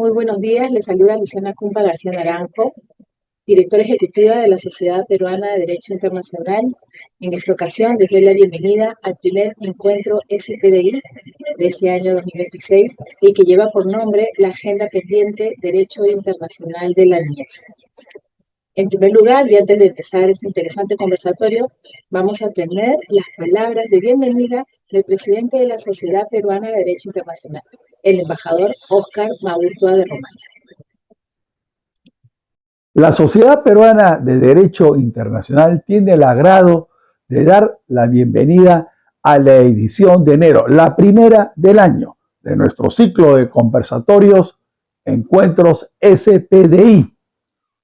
Muy buenos días, les saluda Luciana Cumpa García Naranjo, directora ejecutiva de la Sociedad Peruana de Derecho Internacional. En esta ocasión les doy la bienvenida al primer encuentro SPDI de este año 2026 y que lleva por nombre la Agenda Pendiente Derecho Internacional de la Niñez. En primer lugar, y antes de empezar este interesante conversatorio, vamos a tener las palabras de bienvenida del presidente de la Sociedad Peruana de Derecho Internacional, el embajador Óscar Maurtua de Romaña. La Sociedad Peruana de Derecho Internacional tiene el agrado de dar la bienvenida a la edición de enero, la primera del año, de nuestro ciclo de conversatorios Encuentros SPDI,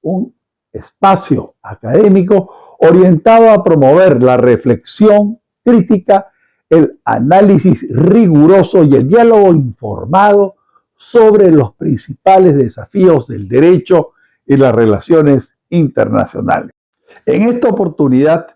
un espacio académico orientado a promover la reflexión crítica, el análisis riguroso y el diálogo informado sobre los principales desafíos del derecho y las relaciones internacionales. En esta oportunidad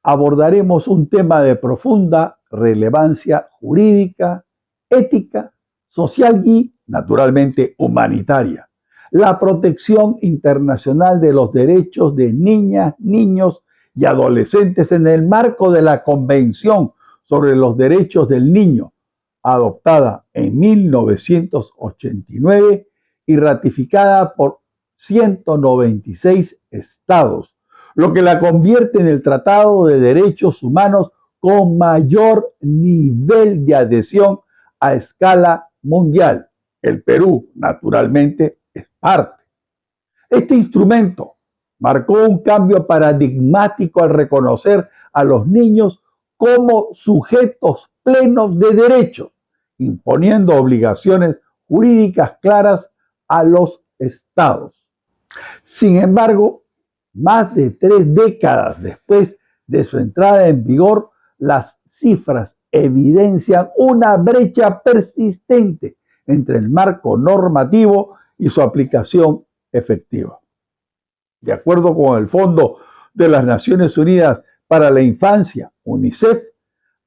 abordaremos un tema de profunda relevancia jurídica, ética, social y, naturalmente, humanitaria: la protección internacional de los derechos de niñas, niños y adolescentes en el marco de la Convención sobre los Derechos del Niño, adoptada en 1989 y ratificada por 196 estados, lo que la convierte en el Tratado de Derechos Humanos con mayor nivel de adhesión a escala mundial. El Perú, naturalmente, es parte. Este instrumento marcó un cambio paradigmático al reconocer a los niños como sujetos plenos de derechos, imponiendo obligaciones jurídicas claras a los estados. Sin embargo, más de 3 décadas después de su entrada en vigor, las cifras evidencian una brecha persistente entre el marco normativo y su aplicación efectiva. De acuerdo con el Fondo de las Naciones Unidas para la Infancia, UNICEF,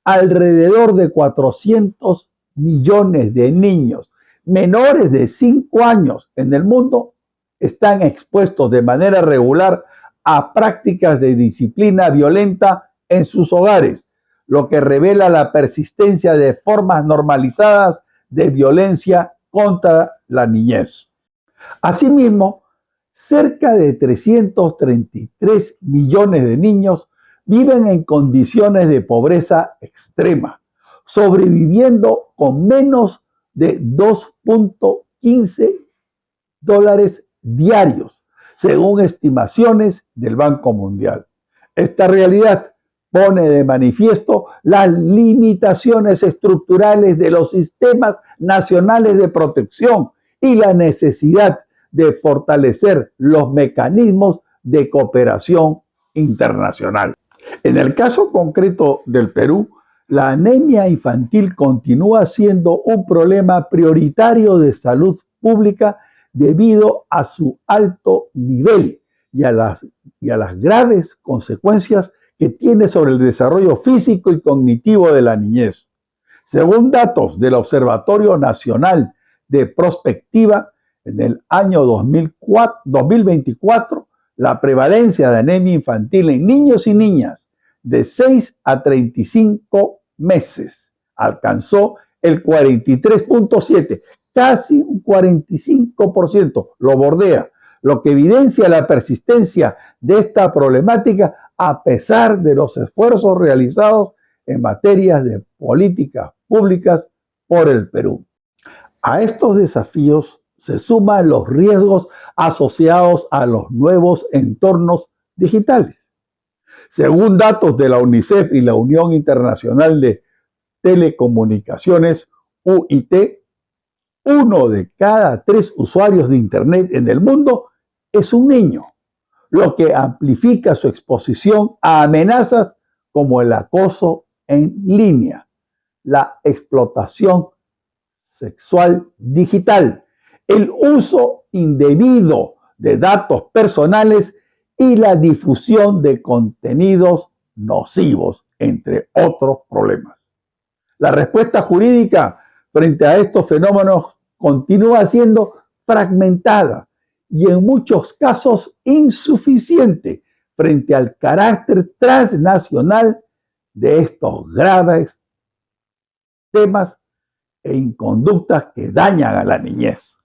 alrededor de 400 millones de niños menores de 5 años en el mundo están expuestos de manera regular a prácticas de disciplina violenta en sus hogares, lo que revela la persistencia de formas normalizadas de violencia contra la niñez. Asimismo, cerca de 333 millones de niños viven en condiciones de pobreza extrema, sobreviviendo con menos de $2.15 diarios, según estimaciones del Banco Mundial. Esta realidad pone de manifiesto las limitaciones estructurales de los sistemas nacionales de protección y la necesidad de fortalecer los mecanismos de cooperación internacional. En el caso concreto del Perú, la anemia infantil continúa siendo un problema prioritario de salud pública debido a su alto nivel y a las graves consecuencias que tiene sobre el desarrollo físico y cognitivo de la niñez. Según datos del Observatorio Nacional de Prospectiva, en el año 2024, la prevalencia de anemia infantil en niños y niñas de 6 a 35 meses alcanzó el 43.7%, casi un 45%, lo bordea, lo que evidencia la persistencia de esta problemática a pesar de los esfuerzos realizados en materias de políticas públicas por el Perú. A estos desafíos se suman los riesgos asociados a los nuevos entornos digitales. Según datos de la UNICEF y la Unión Internacional de Telecomunicaciones, UIT, 1 de cada 3 usuarios de Internet en el mundo es un niño, lo que amplifica su exposición a amenazas como el acoso en línea, la explotación sexual digital, el uso indebido de datos personales y la difusión de contenidos nocivos, entre otros problemas. La respuesta jurídica frente a estos fenómenos continúa siendo fragmentada y en muchos casos insuficiente frente al carácter transnacional de estos graves temas e inconductas que dañan a la niñez.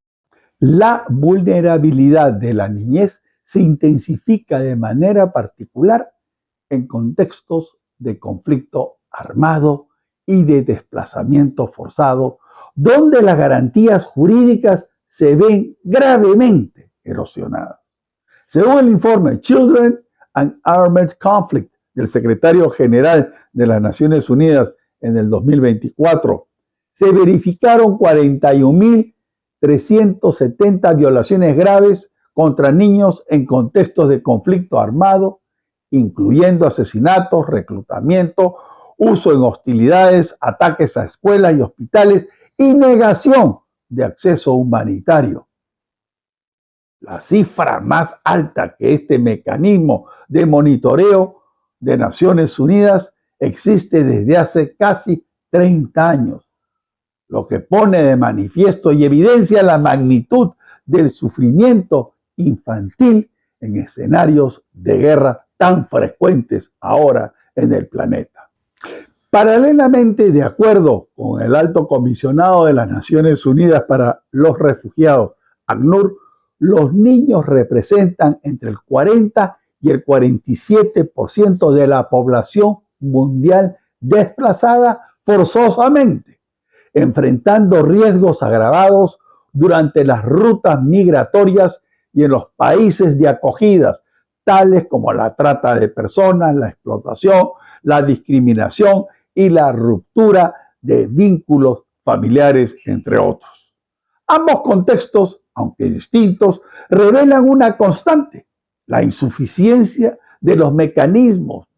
La vulnerabilidad de la niñez se intensifica de manera particular en contextos de conflicto armado y de desplazamiento forzado, donde las garantías jurídicas se ven gravemente erosionadas. Según el informe Children and Armed Conflict del secretario general de las Naciones Unidas en el 2024, se verificaron 41.370 violaciones graves contra niños en contextos de conflicto armado, incluyendo asesinatos, reclutamiento, uso en hostilidades, ataques a escuelas y hospitales y negación de acceso humanitario. La cifra más alta que este mecanismo de monitoreo de Naciones Unidas existe desde hace casi 30 años, lo que pone de manifiesto y evidencia la magnitud del sufrimiento infantil en escenarios de guerra tan frecuentes ahora en el planeta. Paralelamente, de acuerdo con el Alto Comisionado de las Naciones Unidas para los Refugiados, ACNUR, los niños representan entre el 40 y el 47% de la población mundial desplazada forzosamente, enfrentando riesgos agravados durante las rutas migratorias y en los países de acogida, tales como la trata de personas, la explotación, la discriminación y la ruptura de vínculos familiares, entre otros. Ambos contextos, aunque distintos, revelan una constante: la insuficiencia de los mecanismos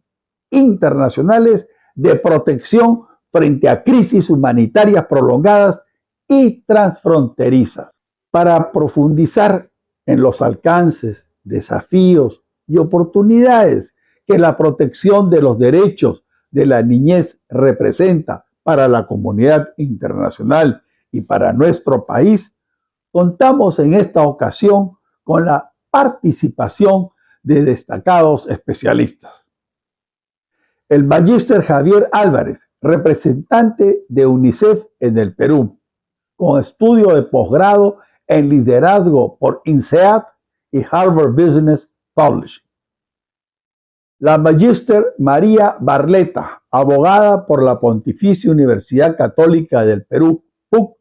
internacionales de protección frente a crisis humanitarias prolongadas y transfronterizas. Para profundizar en los alcances, desafíos y oportunidades que la protección de los derechos de la niñez representa para la comunidad internacional y para nuestro país, contamos en esta ocasión con la participación de destacados especialistas. El magíster Javier Álvarez, representante de UNICEF en el Perú, con estudio de posgrado en liderazgo por INSEAD y Harvard Business Publishing. La magíster María Barleta, abogada por la Pontificia Universidad Católica del Perú, PUC,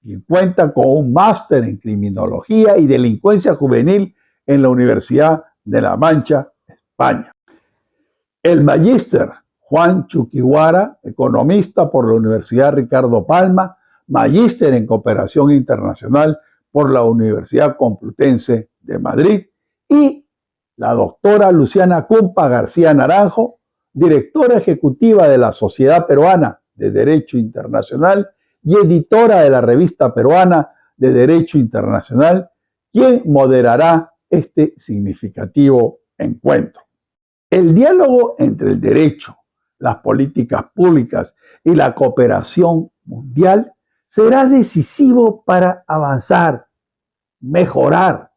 quien cuenta con un máster en criminología y delincuencia juvenil en la Universidad de La Mancha, España. El magíster Juan Chuquiguara, economista por la Universidad Ricardo Palma, magíster en cooperación internacional por la Universidad Complutense de Madrid, y la doctora Luciana Cumpa García Naranjo, directora ejecutiva de la Sociedad Peruana de Derecho Internacional y editora de la Revista Peruana de Derecho Internacional, quien moderará este significativo encuentro. El diálogo entre el derecho, las políticas públicas y la cooperación mundial será decisivo para avanzar, mejorar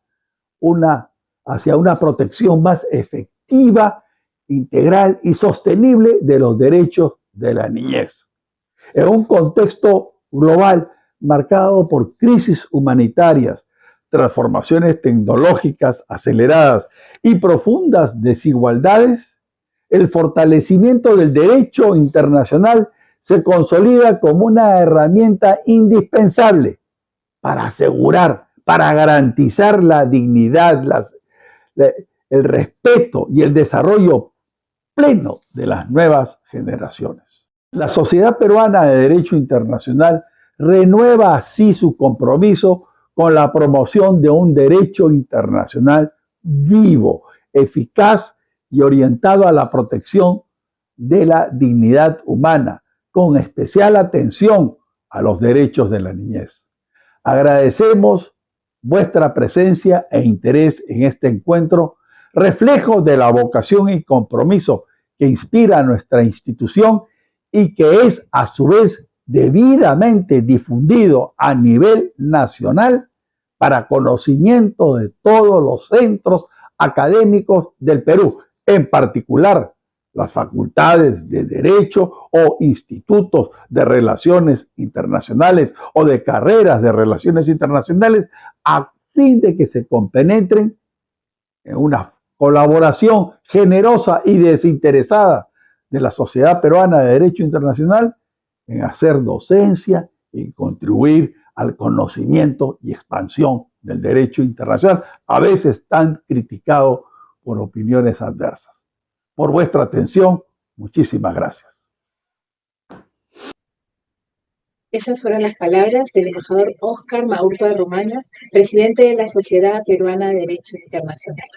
hacia una protección más efectiva, integral y sostenible de los derechos de la niñez. En un contexto global marcado por crisis humanitarias, transformaciones tecnológicas aceleradas y profundas desigualdades, el fortalecimiento del derecho internacional se consolida como una herramienta indispensable para asegurar, para garantizar la dignidad, el respeto y el desarrollo pleno de las nuevas generaciones. La Sociedad Peruana de Derecho Internacional renueva así su compromiso con la promoción de un derecho internacional vivo, eficaz y orientado a la protección de la dignidad humana, con especial atención a los derechos de la niñez. Agradecemos vuestra presencia e interés en este encuentro, reflejo de la vocación y compromiso que inspira a nuestra institución y que es a su vez debidamente difundido a nivel nacional para conocimiento de todos los centros académicos del Perú, en particular las facultades de Derecho o institutos de Relaciones Internacionales o de carreras de Relaciones Internacionales, a fin de que se compenetren en una colaboración generosa y desinteresada de la Sociedad Peruana de Derecho Internacional en hacer docencia y contribuir al conocimiento y expansión del derecho internacional, a veces tan criticado por opiniones adversas. Por vuestra atención, muchísimas gracias. Esas fueron las palabras del embajador Óscar Maurtua Romaña, presidente de la Sociedad Peruana de Derecho Internacional.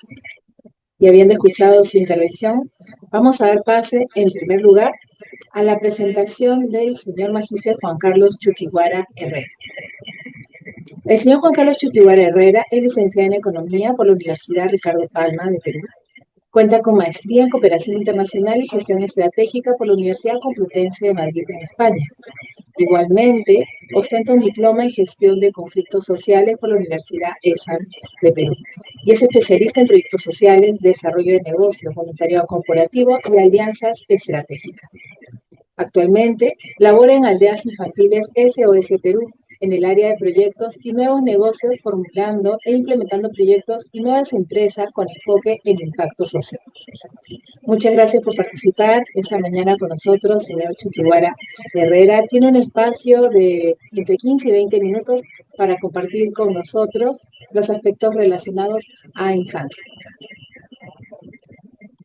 Y habiendo escuchado su intervención, vamos a dar pase, en primer lugar, a la presentación del señor magíster Juan Carlos Chuquiguara Herrera. El señor Juan Carlos Chuquiguara Herrera es licenciado en Economía por la Universidad Ricardo Palma de Perú. Cuenta con maestría en Cooperación Internacional y Gestión Estratégica por la Universidad Complutense de Madrid, en España. Igualmente, ostenta un diploma en Gestión de Conflictos Sociales por la Universidad ESAN de Perú y es especialista en proyectos sociales, desarrollo de negocios, voluntariado corporativo y alianzas estratégicas. Actualmente, labora en Aldeas Infantiles SOS Perú en el área de proyectos y nuevos negocios, formulando e implementando proyectos y nuevas empresas con enfoque en impacto social. Muchas gracias por participar esta mañana con nosotros, señor Chuquiguara Herrera. Tiene un espacio de entre 15 y 20 minutos para compartir con nosotros los aspectos relacionados a infancia.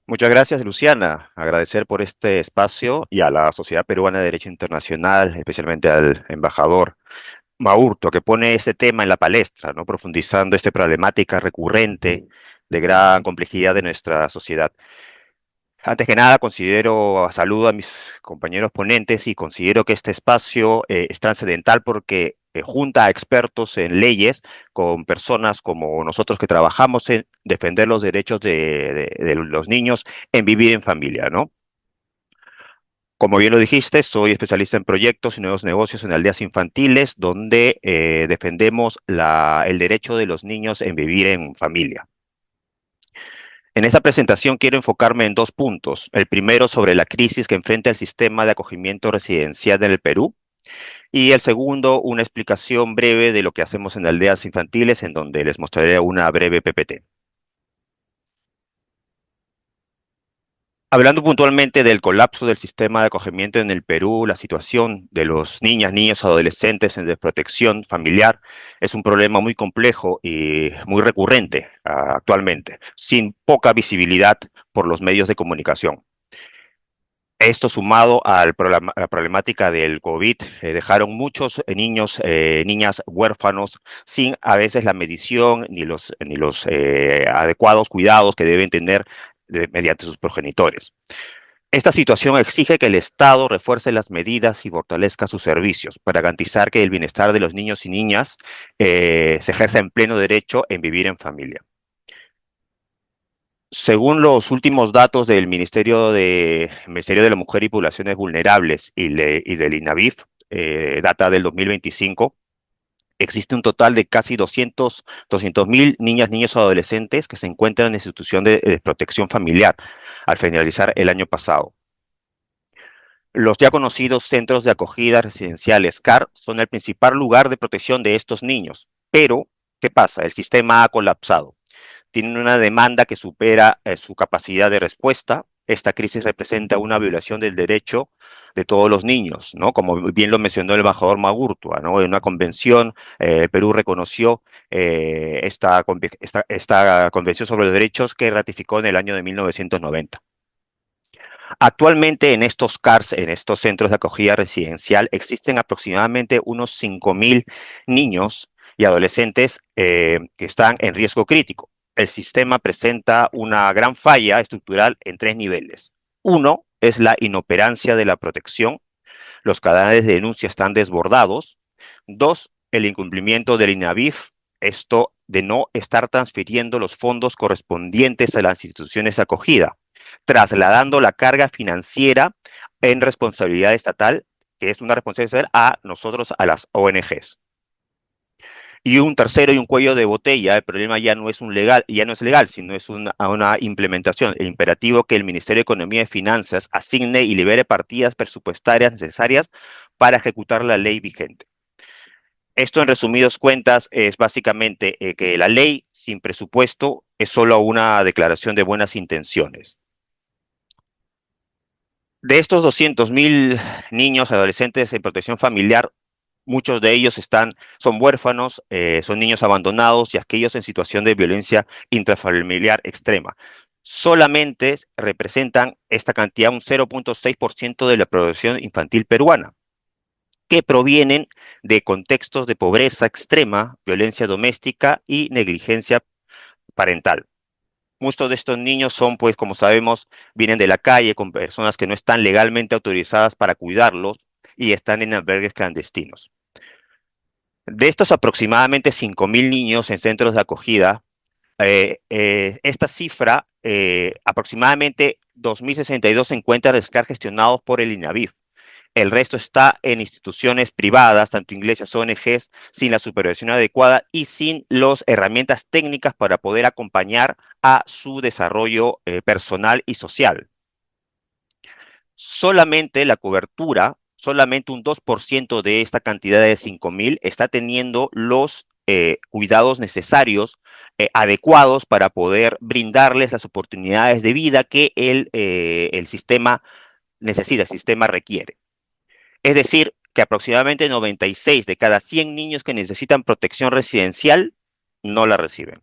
Muchas gracias, Luciana. Agradecer por este espacio y a la Sociedad Peruana de Derecho Internacional, especialmente al embajador Maurto, que pone este tema en la palestra, ¿no? Profundizando esta problemática recurrente de gran complejidad de nuestra sociedad. Antes que nada, saludo a mis compañeros ponentes y considero que este espacio es trascendental porque junta a expertos en leyes con personas como nosotros que trabajamos en defender los derechos de los niños en vivir en familia, ¿no? Como bien lo dijiste, soy especialista en proyectos y nuevos negocios en aldeas infantiles, donde defendemos el derecho de los niños en vivir en familia. En esta presentación quiero enfocarme en dos puntos. El primero sobre la crisis que enfrenta el sistema de acogimiento residencial en el Perú. Y el segundo, una explicación breve de lo que hacemos en aldeas infantiles, en donde les mostraré una breve PPT. Hablando puntualmente del colapso del sistema de acogimiento en el Perú, la situación de los niños, adolescentes en desprotección familiar es un problema muy complejo y muy recurrente actualmente, sin poca visibilidad por los medios de comunicación. Esto sumado a la problemática del COVID, dejaron muchos niños, niñas huérfanos sin a veces la medición ni los adecuados cuidados que deben tener mediante sus progenitores. Esta situación exige que el Estado refuerce las medidas y fortalezca sus servicios para garantizar que el bienestar de los niños y niñas se ejerza en pleno derecho en vivir en familia. Según los últimos datos del Ministerio de la Mujer y Poblaciones Vulnerables y del INAVIF, data del 2025, existe un total de casi 200.000 niñas, niños o adolescentes que se encuentran en institución de protección familiar al finalizar el año pasado. Los ya conocidos centros de acogida residenciales, CAR, son el principal lugar de protección de estos niños. Pero, ¿qué pasa? El sistema ha colapsado. Tienen una demanda que supera su capacidad de respuesta. Esta crisis representa una violación del derecho de todos los niños, ¿no? Como bien lo mencionó el embajador Maurtua, ¿no? En una convención, Perú reconoció esta convención sobre los derechos que ratificó en el año de 1990. Actualmente en estos CARS, en estos centros de acogida residencial, existen aproximadamente unos 5.000 niños y adolescentes que están en riesgo crítico. El sistema presenta una gran falla estructural en tres niveles. Uno es la inoperancia de la protección. Los canales de denuncia están desbordados. Dos, el incumplimiento del INAVIF, esto de no estar transfiriendo los fondos correspondientes a las instituciones de acogida, trasladando la carga financiera en responsabilidad estatal, que es una responsabilidad estatal, a nosotros, a las ONGs. Y un tercero y un cuello de botella, el problema ya no es ya no es legal, sino es una implementación. El imperativo que el Ministerio de Economía y Finanzas asigne y libere partidas presupuestarias necesarias para ejecutar la ley vigente. Esto, en resumidas cuentas, es básicamente que la ley sin presupuesto es solo una declaración de buenas intenciones. De estos 200.000 niños, adolescentes en protección familiar, muchos de ellos son huérfanos, son niños abandonados y aquellos en situación de violencia intrafamiliar extrema. Solamente representan esta cantidad un 0,6% de la población infantil peruana, que provienen de contextos de pobreza extrema, violencia doméstica y negligencia parental. Muchos de estos niños son, pues, como sabemos, vienen de la calle con personas que no están legalmente autorizadas para cuidarlos y están en albergues clandestinos. De estos aproximadamente 5.000 niños en centros de acogida, esta cifra, aproximadamente 2.062 se encuentran gestionados por el INAVIF. El resto está en instituciones privadas, tanto iglesias, ONGs, sin la supervisión adecuada y sin las herramientas técnicas para poder acompañar a su desarrollo personal y social. Solamente la cobertura, solamente un 2% de esta cantidad de 5.000 está teniendo los cuidados necesarios, adecuados para poder brindarles las oportunidades de vida que el sistema necesita, el sistema requiere. Es decir, que aproximadamente 96 de cada 100 niños que necesitan protección residencial no la reciben.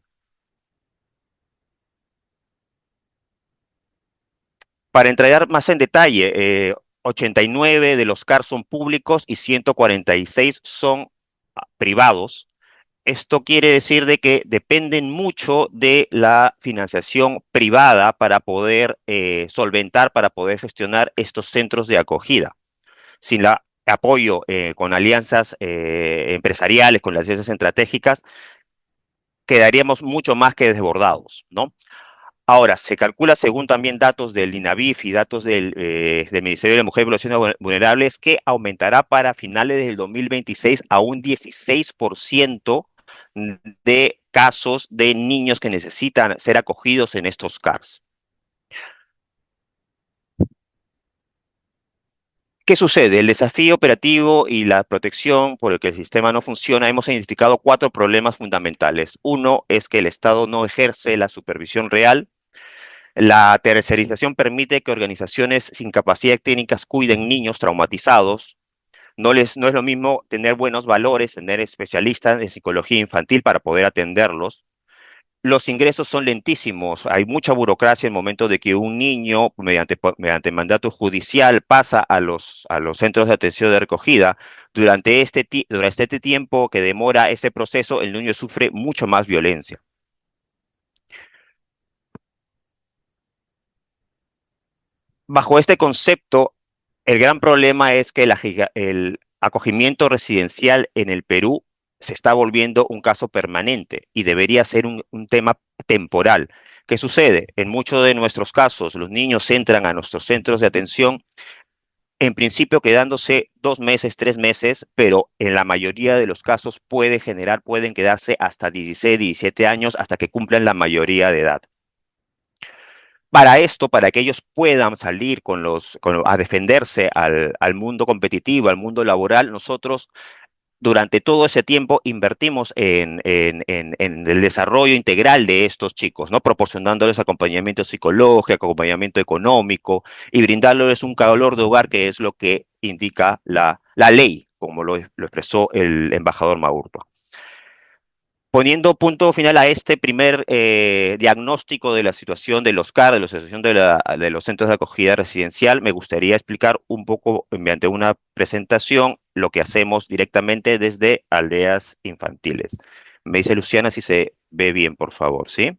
Para entrar más en detalle, 89 de los CAR son públicos y 146 son privados. Esto quiere decir de que dependen mucho de la financiación privada para poder solventar, para poder gestionar estos centros de acogida. Sin el apoyo con alianzas empresariales, con las alianzas estratégicas, quedaríamos mucho más que desbordados, ¿no? Ahora, se calcula, según también datos del INAVIF y datos del Ministerio de la Mujer y Poblaciones Vulnerables, que aumentará para finales del 2026 a un 16% de casos de niños que necesitan ser acogidos en estos CARS. ¿Qué sucede? El desafío operativo y la protección por el que el sistema no funciona, hemos identificado 4 problemas fundamentales. Uno es que el Estado no ejerce la supervisión real. La tercerización permite que organizaciones sin capacidad técnicas cuiden niños traumatizados. No es lo mismo tener buenos valores, tener especialistas en psicología infantil para poder atenderlos. Los ingresos son lentísimos, hay mucha burocracia en el momento de que un niño, mediante mandato judicial, pasa a los centros de atención de recogida. Durante este tiempo que demora ese proceso, el niño sufre mucho más violencia. Bajo este concepto, el gran problema es que el acogimiento residencial en el Perú se está volviendo un caso permanente y debería ser un tema temporal. ¿Qué sucede? En muchos de nuestros casos, los niños entran a nuestros centros de atención, en principio quedándose 2 meses, 3 meses, pero en la mayoría de los casos pueden quedarse hasta 16, 17 años hasta que cumplan la mayoría de edad. Para esto, para que ellos puedan salir a defenderse al mundo competitivo, al mundo laboral, nosotros durante todo ese tiempo invertimos en el desarrollo integral de estos chicos, ¿no? Proporcionándoles acompañamiento psicológico, acompañamiento económico y brindándoles un calor de hogar, que es lo que indica la ley, como lo expresó el embajador Maurto. Poniendo punto final a este primer diagnóstico de la situación de los CAR, de la situación de los centros de acogida residencial, me gustaría explicar un poco, mediante una presentación, lo que hacemos directamente desde aldeas infantiles. Me dice Luciana si se ve bien, por favor, ¿sí?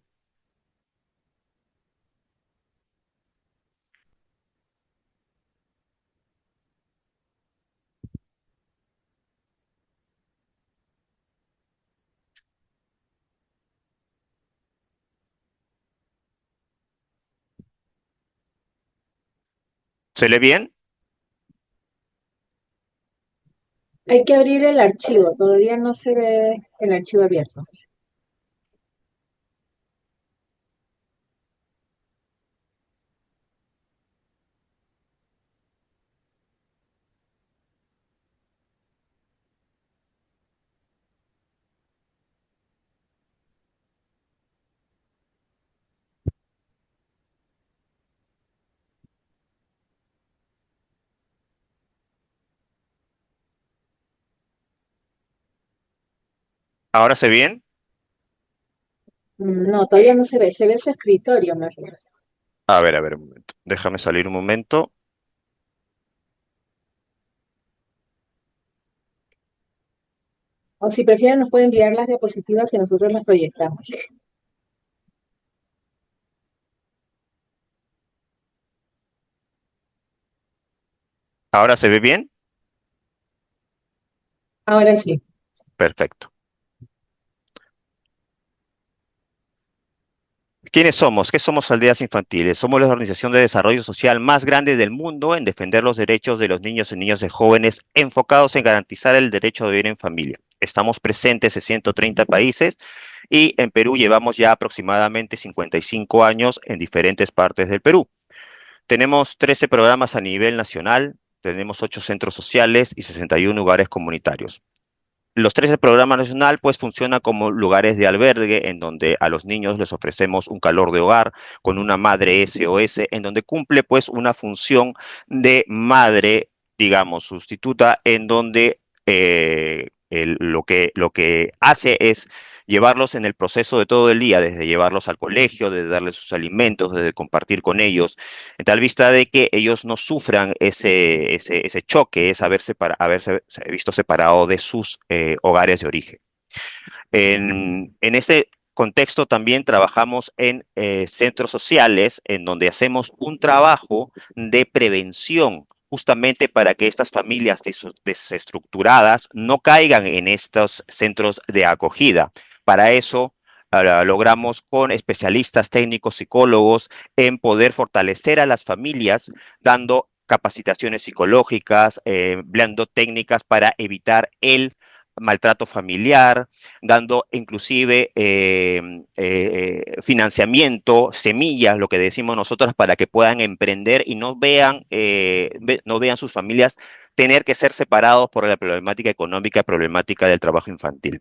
¿Se lee bien? Hay que abrir el archivo, todavía no se ve el archivo abierto. ¿Ahora se ve bien? No, todavía no se ve su escritorio más bien. A ver, un momento. Déjame salir un momento. O si prefieren nos pueden enviar las diapositivas y nosotros las proyectamos. ¿Ahora se ve bien? Ahora sí. Perfecto. ¿Quiénes somos? ¿Qué somos Aldeas Infantiles? Somos la organización de desarrollo social más grande del mundo en defender los derechos de los niños y niñas y jóvenes enfocados en garantizar el derecho de vivir en familia. Estamos presentes en 130 países y en Perú llevamos ya aproximadamente 55 años en diferentes partes del Perú. Tenemos 13 programas a nivel nacional, tenemos 8 centros sociales y 61 lugares comunitarios. Los 13 programas nacional pues funcionan como lugares de albergue en donde a los niños les ofrecemos un calor de hogar con una madre SOS en donde cumple pues una función de madre, digamos, sustituta en donde lo que hace es llevarlos en el proceso de todo el día, desde llevarlos al colegio, desde darles sus alimentos, desde compartir con ellos, en tal vista de que ellos no sufran ese choque, es haberse visto separado de sus hogares de origen. En este contexto también trabajamos en centros sociales en donde hacemos un trabajo de prevención justamente para que estas familias desestructuradas no caigan en estos centros de acogida. Para eso logramos con especialistas técnicos psicólogos en poder fortalecer a las familias dando capacitaciones psicológicas, empleando técnicas para evitar el maltrato familiar, dando inclusive financiamiento, semillas, lo que decimos nosotros, para que puedan emprender y no vean sus familias tener que ser separados por la problemática económica, problemática del trabajo infantil.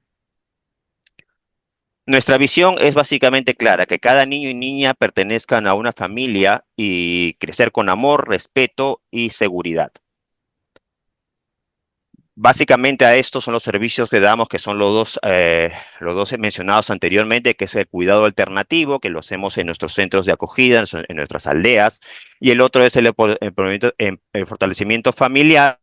Nuestra visión es básicamente clara, que cada niño y niña pertenezcan a una familia y crecer con amor, respeto y seguridad. Básicamente a estos son los servicios que damos, que son los dos mencionados anteriormente, que es el cuidado alternativo, que lo hacemos en nuestros centros de acogida, en nuestras aldeas, y el otro es el fortalecimiento familiar,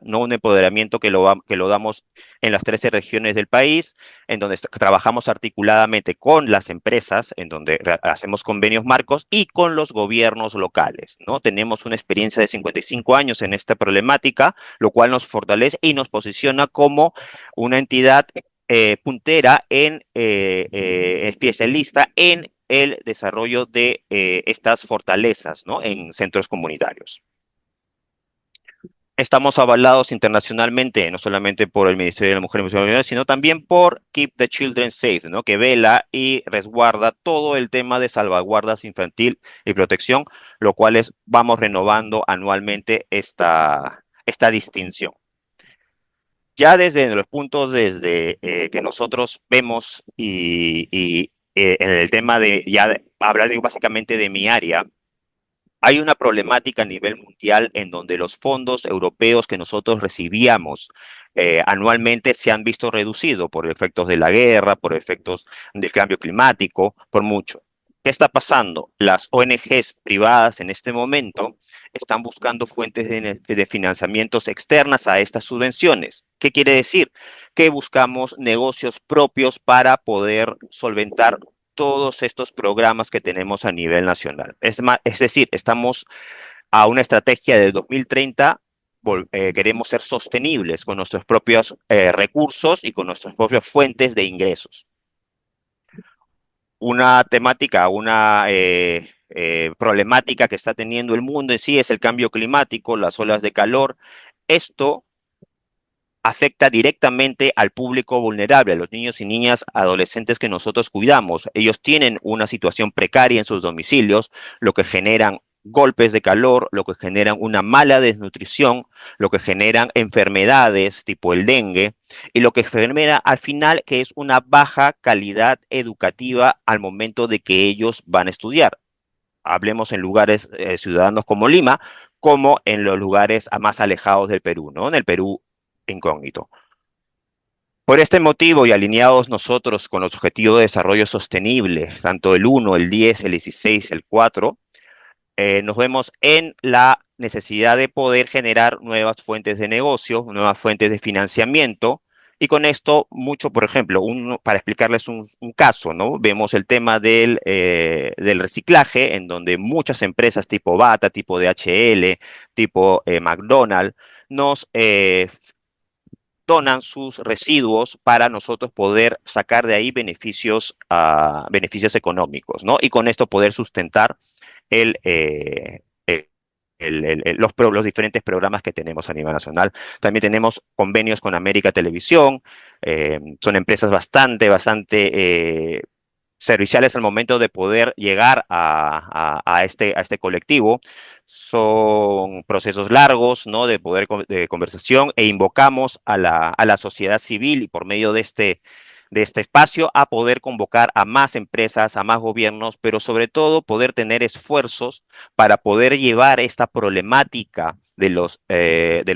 no un empoderamiento que lo damos en las 13 regiones del país, en donde trabajamos articuladamente con las empresas, en donde hacemos convenios marcos y con los gobiernos locales, ¿no? Tenemos una experiencia de 55 años en esta problemática, lo cual nos fortalece y nos posiciona como una entidad puntera especialista en el desarrollo de estas fortalezas, ¿no? En centros comunitarios. Estamos avalados internacionalmente, no solamente por el Ministerio de la Mujer y Mujeres, sino también por Keep the Children Safe, ¿no? Que vela y resguarda todo el tema de salvaguardas infantil y protección, lo cual vamos renovando anualmente esta distinción. Ya desde los puntos desde que nosotros vemos en el tema de, hablar básicamente de mi área, hay una problemática a nivel mundial en donde los fondos europeos que nosotros recibíamos anualmente se han visto reducidos por efectos de la guerra, por efectos del cambio climático, por mucho. ¿Qué está pasando? Las ONGs privadas en este momento están buscando fuentes de financiamientos externas a estas subvenciones. ¿Qué quiere decir? Que buscamos negocios propios para poder solventar todos estos programas que tenemos a nivel nacional. Es decir, estamos a una estrategia de 2030, queremos ser sostenibles con nuestros propios recursos y con nuestras propias fuentes de ingresos. Una temática, una problemática que está teniendo el mundo en sí es el cambio climático, las olas de calor. Esto afecta directamente al público vulnerable, a los niños y niñas, adolescentes que nosotros cuidamos. Ellos tienen una situación precaria en sus domicilios, lo que generan golpes de calor, lo que generan una mala desnutrición, lo que generan enfermedades tipo el dengue y lo que genera al final que es una baja calidad educativa al momento de que ellos van a estudiar. Hablemos en lugares ciudadanos como Lima, como en los lugares más alejados del Perú, ¿no? En el Perú incógnito. Por este motivo y alineados nosotros con los Objetivos de Desarrollo Sostenible, tanto el 1, el 10, el 16, el 4, nos vemos en la necesidad de poder generar nuevas fuentes de negocio, nuevas fuentes de financiamiento, y con esto mucho, por ejemplo, para explicarles un caso, ¿no? Vemos el tema del reciclaje, en donde muchas empresas tipo Bata, tipo DHL, tipo McDonald's, nos donan sus residuos para nosotros poder sacar de ahí beneficios, beneficios económicos, ¿no? Y con esto poder sustentar el, los diferentes programas que tenemos a nivel nacional. También tenemos convenios con América Televisión, son empresas bastante serviciales al momento de poder llegar a este colectivo. Son procesos largos, ¿no? De poder de conversación e invocamos a la sociedad civil y por medio de este espacio a poder convocar a más empresas, a más gobiernos, pero sobre todo poder tener esfuerzos para poder llevar esta problemática de los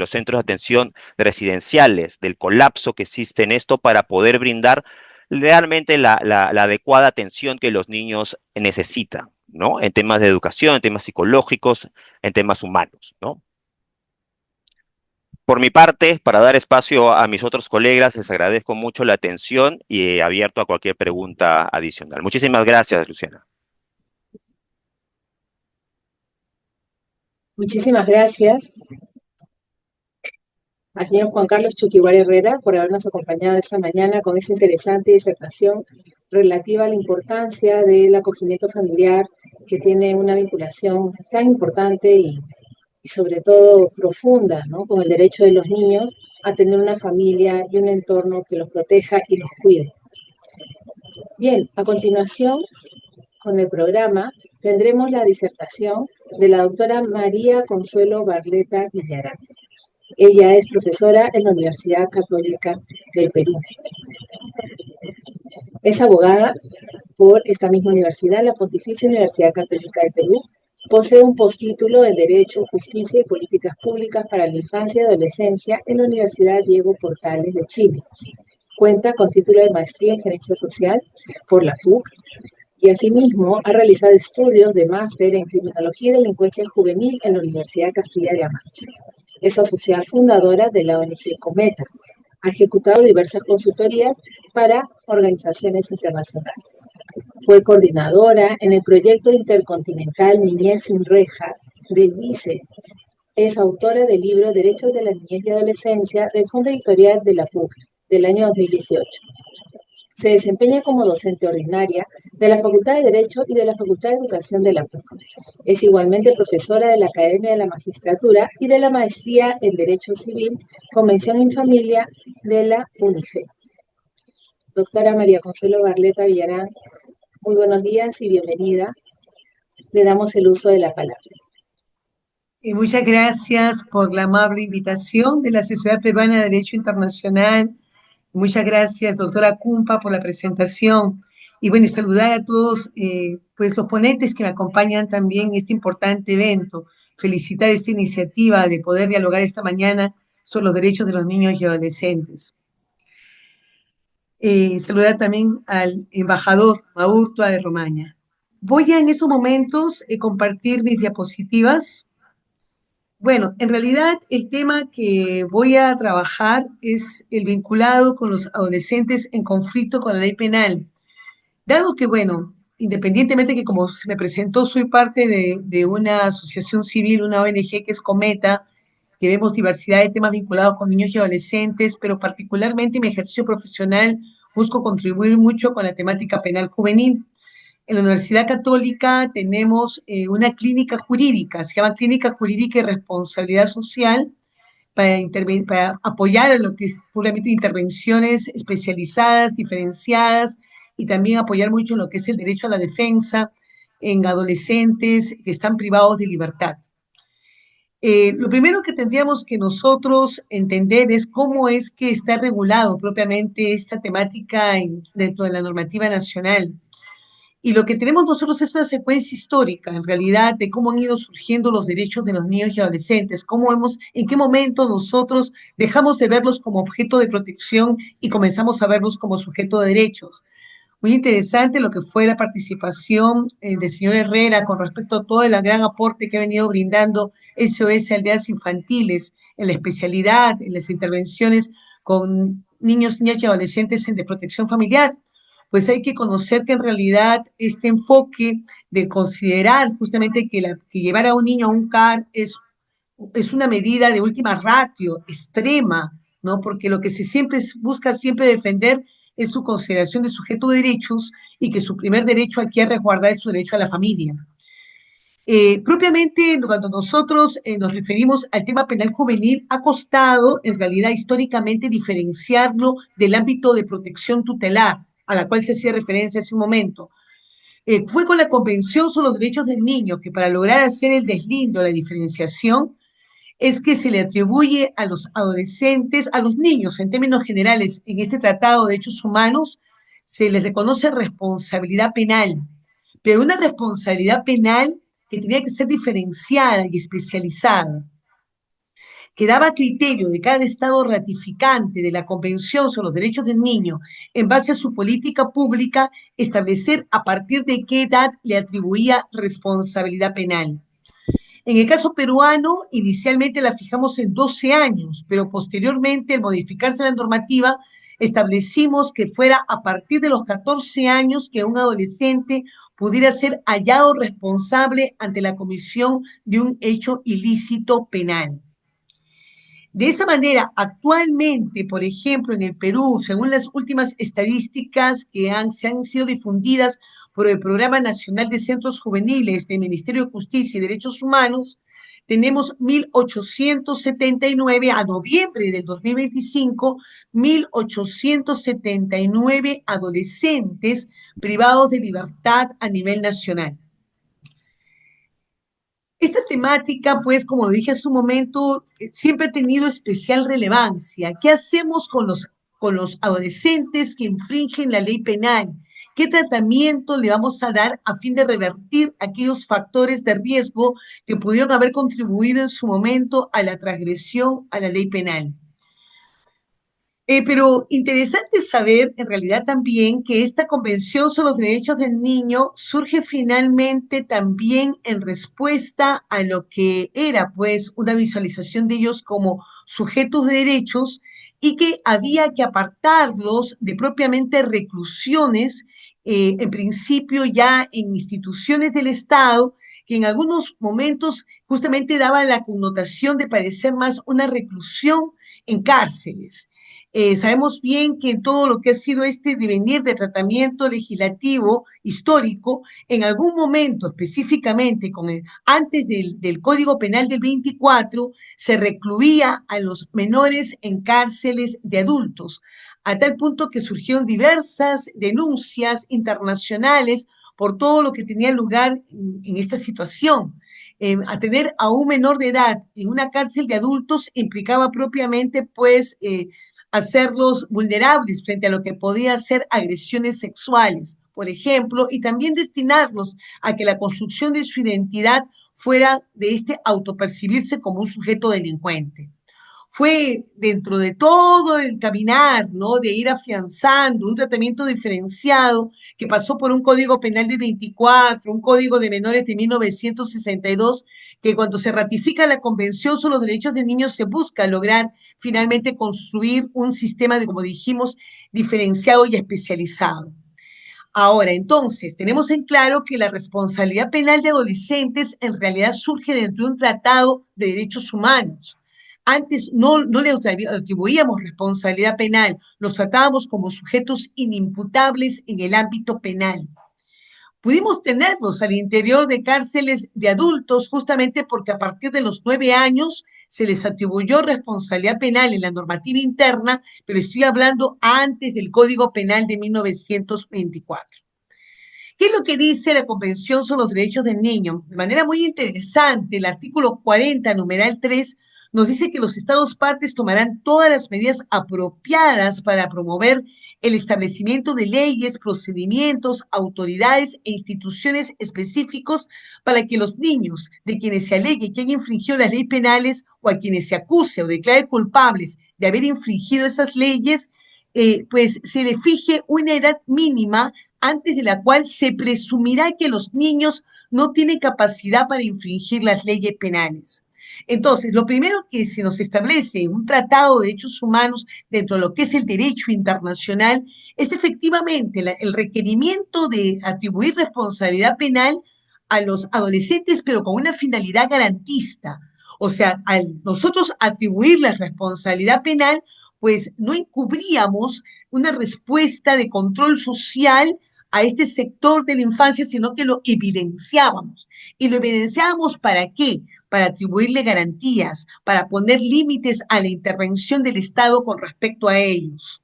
centros de atención residenciales, del colapso que existe en esto, para poder brindar realmente la adecuada atención que los niños necesitan, ¿no? En temas de educación, en temas psicológicos, en temas humanos, ¿no? Por mi parte, para dar espacio a mis otros colegas, les agradezco mucho la atención y abierto a cualquier pregunta adicional. Muchísimas gracias, Luciana. Muchísimas gracias al señor Juan Carlos Chuquibara Herrera por habernos acompañado esta mañana con esta interesante disertación relativa a la importancia del acogimiento familiar, que tiene una vinculación tan importante y sobre todo profunda, ¿no? Con el derecho de los niños a tener una familia y un entorno que los proteja y los cuide. Bien, a continuación, con el programa, tendremos la disertación de la doctora María Consuelo Barleta Villarán. Ella es profesora en la Universidad Católica del Perú. Es abogada por esta misma universidad, la Pontificia Universidad Católica del Perú. Posee un postítulo en Derecho, Justicia y Políticas Públicas para la Infancia y Adolescencia en la Universidad Diego Portales de Chile. Cuenta con título de maestría en Gerencia Social por la PUC y asimismo ha realizado estudios de máster en Criminología y Delincuencia Juvenil en la Universidad Castilla de la Mancha. Es asociada fundadora de la ONG Cometa. Ha ejecutado diversas consultorías para organizaciones internacionales. Fue coordinadora en el proyecto intercontinental Niñez sin Rejas del VICE. Es autora del libro Derechos de la Niñez y Adolescencia del Fondo Editorial de la PUC del año 2018. Se desempeña como docente ordinaria de la Facultad de Derecho y de la Facultad de Educación de la PUC. Es igualmente profesora de la Academia de la Magistratura y de la Maestría en Derecho Civil, Convención en Familia de la UNIFE. Doctora María Consuelo Barleta Villarán, muy buenos días y bienvenida. Le damos el uso de la palabra. Muchas gracias por la amable invitación de la Sociedad Peruana de Derecho Internacional. Muchas gracias, doctora Cumpa, por la presentación. Y bueno, saludar a todos pues los ponentes que me acompañan también en este importante evento. Felicitar esta iniciativa de poder dialogar esta mañana sobre los derechos de los niños y adolescentes. Saludar también al embajador Maurtua de Romaña. Voy a en estos momentos compartir mis diapositivas. Bueno, en realidad el tema que voy a trabajar es el vinculado con los adolescentes en conflicto con la ley penal. Dado que, bueno, independientemente que como se me presentó, soy parte de una asociación civil, una ONG que es Cometa, que vemos diversidad de temas vinculados con niños y adolescentes, pero particularmente en mi ejercicio profesional busco contribuir mucho con la temática penal juvenil. En la Universidad Católica tenemos una clínica jurídica, se llama Clínica Jurídica y Responsabilidad Social, para apoyar a lo que es puramente intervenciones especializadas, diferenciadas, y también apoyar mucho en lo que es el derecho a la defensa en adolescentes que están privados de libertad. Lo primero que tendríamos que nosotros entender es cómo es que está regulado propiamente esta temática dentro de la normativa nacional. Y lo que tenemos nosotros es una secuencia histórica, en realidad, de cómo han ido surgiendo los derechos de los niños y adolescentes, en qué momento nosotros dejamos de verlos como objeto de protección y comenzamos a verlos como sujeto de derechos. Muy interesante lo que fue la participación del señor Herrera con respecto a todo el gran aporte que ha venido brindando SOS Aldeas Infantiles en la especialidad, en las intervenciones con niños, niñas y adolescentes en de protección familiar. Pues hay que conocer que en realidad este enfoque de considerar justamente que llevar a un niño a un CAR es una medida de última ratio, extrema, ¿no? Porque lo que se siempre busca siempre defender es su consideración de sujeto de derechos y que su primer derecho aquí a resguardar es su derecho a la familia. Propiamente, cuando nosotros nos referimos al tema penal juvenil, ha costado, en realidad, históricamente diferenciarlo del ámbito de protección tutelar, a la cual se hacía referencia hace un momento. Fue con la Convención sobre los Derechos del Niño que para lograr hacer el deslindo, la diferenciación, es que se le atribuye a los adolescentes, a los niños en términos generales, en este Tratado de Derechos Humanos, se les reconoce responsabilidad penal, pero una responsabilidad penal que tenía que ser diferenciada y especializada, que daba criterio de cada Estado ratificante de la Convención sobre los Derechos del Niño en base a su política pública, establecer a partir de qué edad le atribuía responsabilidad penal. En el caso peruano, inicialmente la fijamos en 12 años, pero posteriormente, al modificarse la normativa, establecimos que fuera a partir de los 14 años que un adolescente pudiera ser hallado responsable ante la comisión de un hecho ilícito penal. De esa manera, actualmente, por ejemplo, en el Perú, según las últimas estadísticas que se han sido difundidas por el Programa Nacional de Centros Juveniles del Ministerio de Justicia y Derechos Humanos, tenemos 1.879 a noviembre del 2025, 1.879 adolescentes privados de libertad a nivel nacional. Esta temática, pues, como lo dije hace un momento, siempre ha tenido especial relevancia. ¿Qué hacemos con los adolescentes que infringen la ley penal? ¿Qué tratamiento le vamos a dar a fin de revertir aquellos factores de riesgo que pudieron haber contribuido en su momento a la transgresión a la ley penal? Pero interesante saber, en realidad también, que esta Convención sobre los Derechos del Niño surge finalmente también en respuesta a lo que era, pues, una visualización de ellos como sujetos de derechos y que había que apartarlos de propiamente reclusiones, en principio ya en instituciones del Estado, que en algunos momentos justamente daban la connotación de parecer más una reclusión en cárceles. Sabemos bien que todo lo que ha sido este devenir de tratamiento legislativo histórico, en algún momento específicamente, antes del Código Penal del 24, se recluía a los menores en cárceles de adultos, a tal punto que surgieron diversas denuncias internacionales por todo lo que tenía lugar en esta situación. A tener a un menor de edad en una cárcel de adultos implicaba propiamente, pues, hacerlos vulnerables frente a lo que podía ser agresiones sexuales, por ejemplo, y también destinarlos a que la construcción de su identidad fuera de este autopercibirse como un sujeto delincuente. Fue dentro de todo el caminar, ¿no?, de ir afianzando un tratamiento diferenciado que pasó por un Código Penal de 24, un Código de Menores de 1962, que cuando se ratifica la Convención sobre los Derechos del Niño se busca lograr finalmente construir un sistema de, como dijimos, diferenciado y especializado. Ahora, entonces, tenemos en claro que la responsabilidad penal de adolescentes en realidad surge dentro de un tratado de derechos humanos. Antes no le atribuíamos responsabilidad penal, los tratábamos como sujetos inimputables en el ámbito penal. Pudimos tenerlos al interior de cárceles de adultos justamente porque a partir de los 9 años se les atribuyó responsabilidad penal en la normativa interna, pero estoy hablando antes del Código Penal de 1924. ¿Qué es lo que dice la Convención sobre los Derechos del Niño? De manera muy interesante, el artículo 40, numeral 3, nos dice que los Estados partes tomarán todas las medidas apropiadas para promover el establecimiento de leyes, procedimientos, autoridades e instituciones específicos para que los niños de quienes se alegue que han infringido las leyes penales o a quienes se acuse o declare culpables de haber infringido esas leyes, pues se le fije una edad mínima antes de la cual se presumirá que los niños no tienen capacidad para infringir las leyes penales. Entonces, lo primero que se nos establece en un tratado de derechos humanos dentro de lo que es el derecho internacional es efectivamente el requerimiento de atribuir responsabilidad penal a los adolescentes, pero con una finalidad garantista. O sea, al nosotros atribuir la responsabilidad penal, pues no encubríamos una respuesta de control social a este sector de la infancia, sino que lo evidenciábamos. ¿Y lo evidenciábamos para qué? Para atribuirle garantías, para poner límites a la intervención del Estado con respecto a ellos.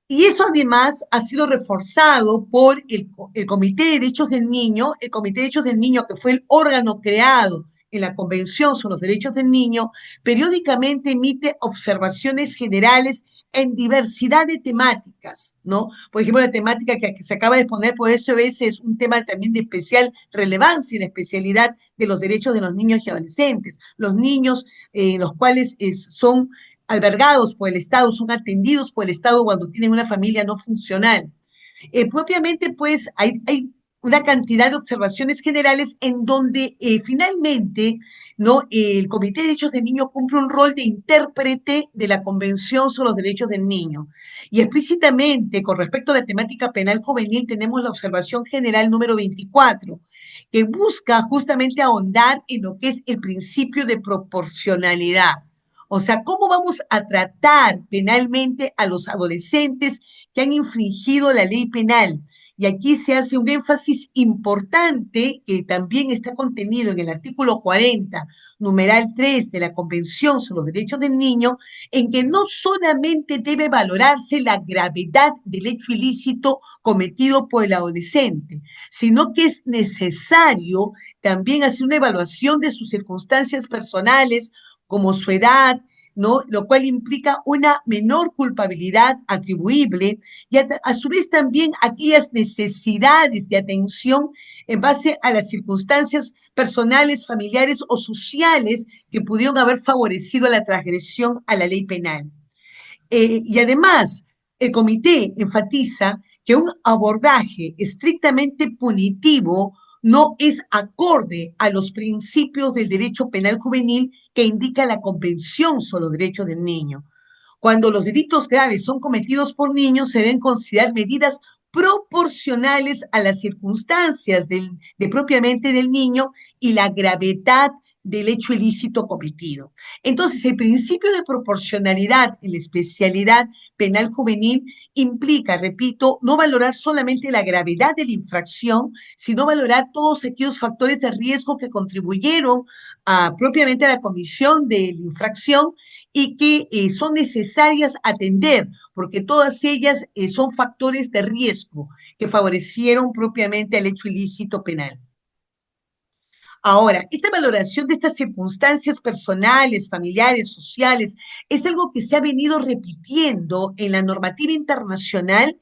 Y eso además ha sido reforzado por el Comité de Derechos del Niño, el Comité de Derechos del Niño, que fue el órgano creado en la Convención sobre los Derechos del Niño, periódicamente emite observaciones generales en diversidad de temáticas, ¿no? Por ejemplo, la temática que se acaba de exponer por SOS es un tema también de especial relevancia y la especialidad de los derechos de los niños y adolescentes. Los niños, los cuales son albergados por el Estado, son atendidos por el Estado cuando tienen una familia no funcional. Propiamente, pues, hay una cantidad de observaciones generales en donde finalmente, ¿no? El Comité de Derechos del Niño cumple un rol de intérprete de la Convención sobre los Derechos del Niño. Y explícitamente, con respecto a la temática penal juvenil, tenemos la observación general número 24, que busca justamente ahondar en lo que es el principio de proporcionalidad. O sea, ¿cómo vamos a tratar penalmente a los adolescentes que han infringido la ley penal? Y aquí se hace un énfasis importante que también está contenido en el artículo 40, numeral 3 de la Convención sobre los Derechos del Niño, en que no solamente debe valorarse la gravedad del hecho ilícito cometido por el adolescente, sino que es necesario también hacer una evaluación de sus circunstancias personales, como su edad, ¿no? Lo cual implica una menor culpabilidad atribuible y a su vez también aquellas necesidades de atención en base a las circunstancias personales, familiares o sociales que pudieron haber favorecido la transgresión a la ley penal. Y además, el comité enfatiza que un abordaje estrictamente punitivo no es acorde a los principios del derecho penal juvenil que indica la Convención sobre los Derechos del Niño. Cuando los delitos graves son cometidos por niños, se deben considerar medidas proporcionales a las circunstancias propiamente del niño y la gravedad del hecho ilícito cometido. Entonces, el principio de proporcionalidad en la especialidad penal juvenil implica, repito, no valorar solamente la gravedad de la infracción, sino valorar todos aquellos factores de riesgo que contribuyeron propiamente a la comisión de la infracción y que son necesarias atender, porque todas ellas son factores de riesgo que favorecieron propiamente al hecho ilícito penal. Ahora, esta valoración de estas circunstancias personales, familiares, sociales, es algo que se ha venido repitiendo en la normativa internacional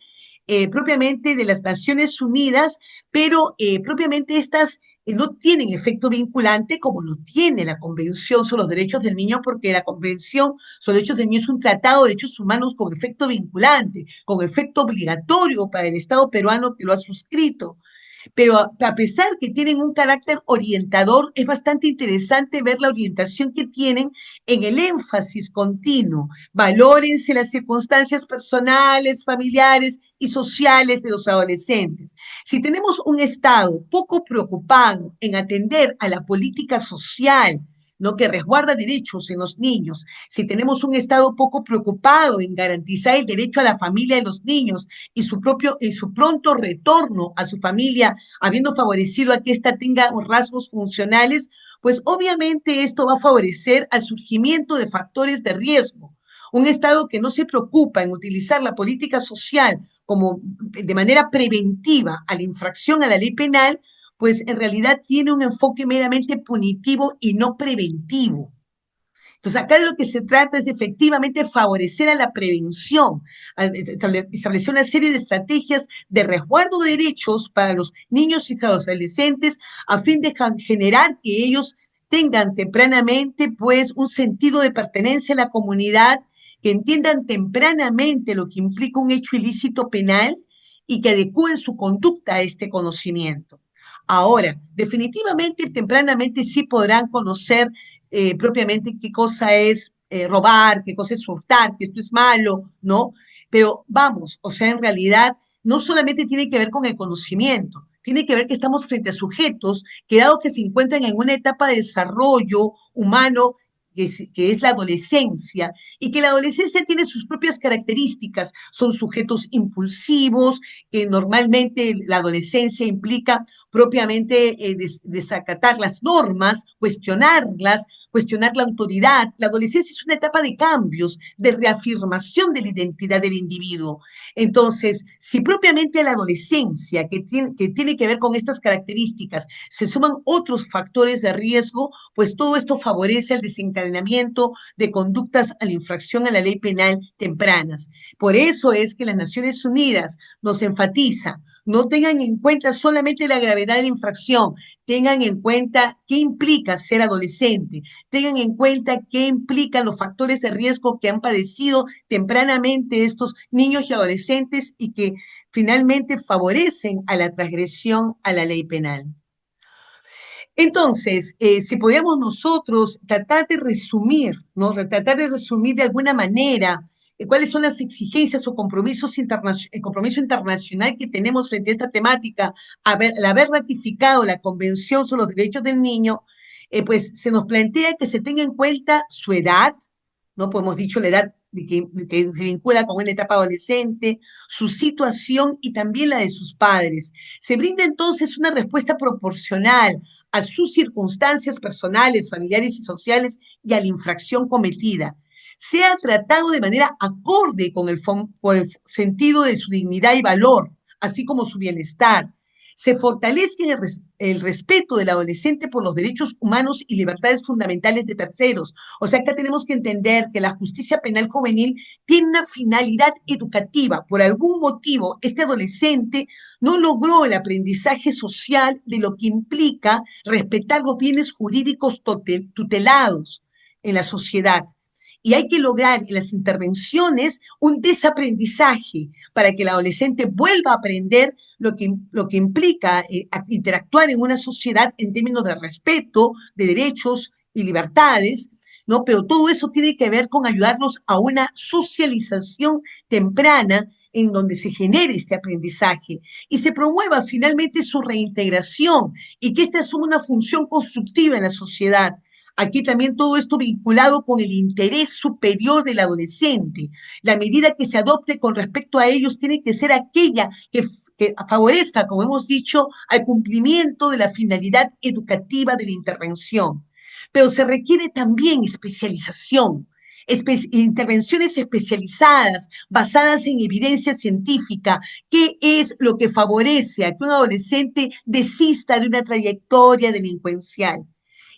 propiamente de las Naciones Unidas, pero propiamente estas no tienen efecto vinculante como lo tiene la Convención sobre los Derechos del Niño, porque la Convención sobre los Derechos del Niño es un tratado de derechos humanos con efecto vinculante, con efecto obligatorio para el Estado peruano que lo ha suscrito. Pero a pesar que tienen un carácter orientador, es bastante interesante ver la orientación que tienen en el énfasis continuo. Valórense las circunstancias personales, familiares y sociales de los adolescentes. Si tenemos un Estado poco preocupado en atender a la política social, ¿no? Que resguarda derechos en los niños, si tenemos un Estado poco preocupado en garantizar el derecho a la familia de los niños y su pronto retorno a su familia, habiendo favorecido a que ésta tenga rasgos funcionales, pues obviamente esto va a favorecer al surgimiento de factores de riesgo. Un Estado que no se preocupa en utilizar la política social como de manera preventiva a la infracción a la ley penal, pues en realidad tiene un enfoque meramente punitivo y no preventivo. Entonces, acá de lo que se trata es de efectivamente favorecer a la prevención, establecer una serie de estrategias de resguardo de derechos para los niños y los adolescentes a fin de generar que ellos tengan tempranamente, pues, un sentido de pertenencia a la comunidad, que entiendan tempranamente lo que implica un hecho ilícito penal y que adecúen su conducta a este conocimiento. Ahora, definitivamente, tempranamente sí podrán conocer propiamente qué cosa es robar, qué cosa es hurtar, que esto es malo, ¿no? Pero vamos, o sea, en realidad no solamente tiene que ver con el conocimiento, tiene que ver que estamos frente a sujetos que dado que se encuentran en una etapa de desarrollo humano, que es la adolescencia, y que la adolescencia tiene sus propias características, son sujetos impulsivos, que normalmente la adolescencia implica propiamente desacatar las normas, cuestionar la autoridad. La adolescencia es una etapa de cambios, de reafirmación de la identidad del individuo. Entonces, si propiamente a la adolescencia, que tiene que ver con estas características, se suman otros factores de riesgo, pues todo esto favorece el desencadenamiento de conductas a la infracción a la ley penal tempranas. Por eso es que las Naciones Unidas nos enfatiza, no tengan en cuenta solamente la gravedad de la infracción, tengan en cuenta qué implica ser adolescente, tengan en cuenta qué implican los factores de riesgo que han padecido tempranamente estos niños y adolescentes y que finalmente favorecen a la transgresión a la ley penal. Entonces, si podíamos nosotros tratar de resumir, ¿no? Tratar de resumir de alguna manera cuáles son las exigencias o compromisos el compromiso internacional que tenemos frente a esta temática, al haber ratificado la Convención sobre los Derechos del Niño, pues se nos plantea que se tenga en cuenta su edad, ¿no? Pues hemos dicho la edad que se vincula con una etapa adolescente, su situación y también la de sus padres. Se brinda entonces una respuesta proporcional a sus circunstancias personales, familiares y sociales y a la infracción cometida. Sea tratado de manera acorde con el sentido de su dignidad y valor, así como su bienestar. Se fortalezca el respeto del adolescente por los derechos humanos y libertades fundamentales de terceros. O sea, acá tenemos que entender que la justicia penal juvenil tiene una finalidad educativa. Por algún motivo, este adolescente no logró el aprendizaje social de lo que implica respetar los bienes jurídicos tutelados en la sociedad. Y hay que lograr en las intervenciones un desaprendizaje para que el adolescente vuelva a aprender lo que implica interactuar en una sociedad en términos de respeto, de derechos y libertades, ¿no? Pero todo eso tiene que ver con ayudarnos a una socialización temprana en donde se genere este aprendizaje y se promueva finalmente su reintegración y que ésta asuma una función constructiva en la sociedad. Aquí también todo esto vinculado con el interés superior del adolescente. La medida que se adopte con respecto a ellos tiene que ser aquella que favorezca, como hemos dicho, al cumplimiento de la finalidad educativa de la intervención. Pero se requiere también especialización, intervenciones especializadas basadas en evidencia científica. ¿Qué es lo que favorece a que un adolescente desista de una trayectoria delincuencial?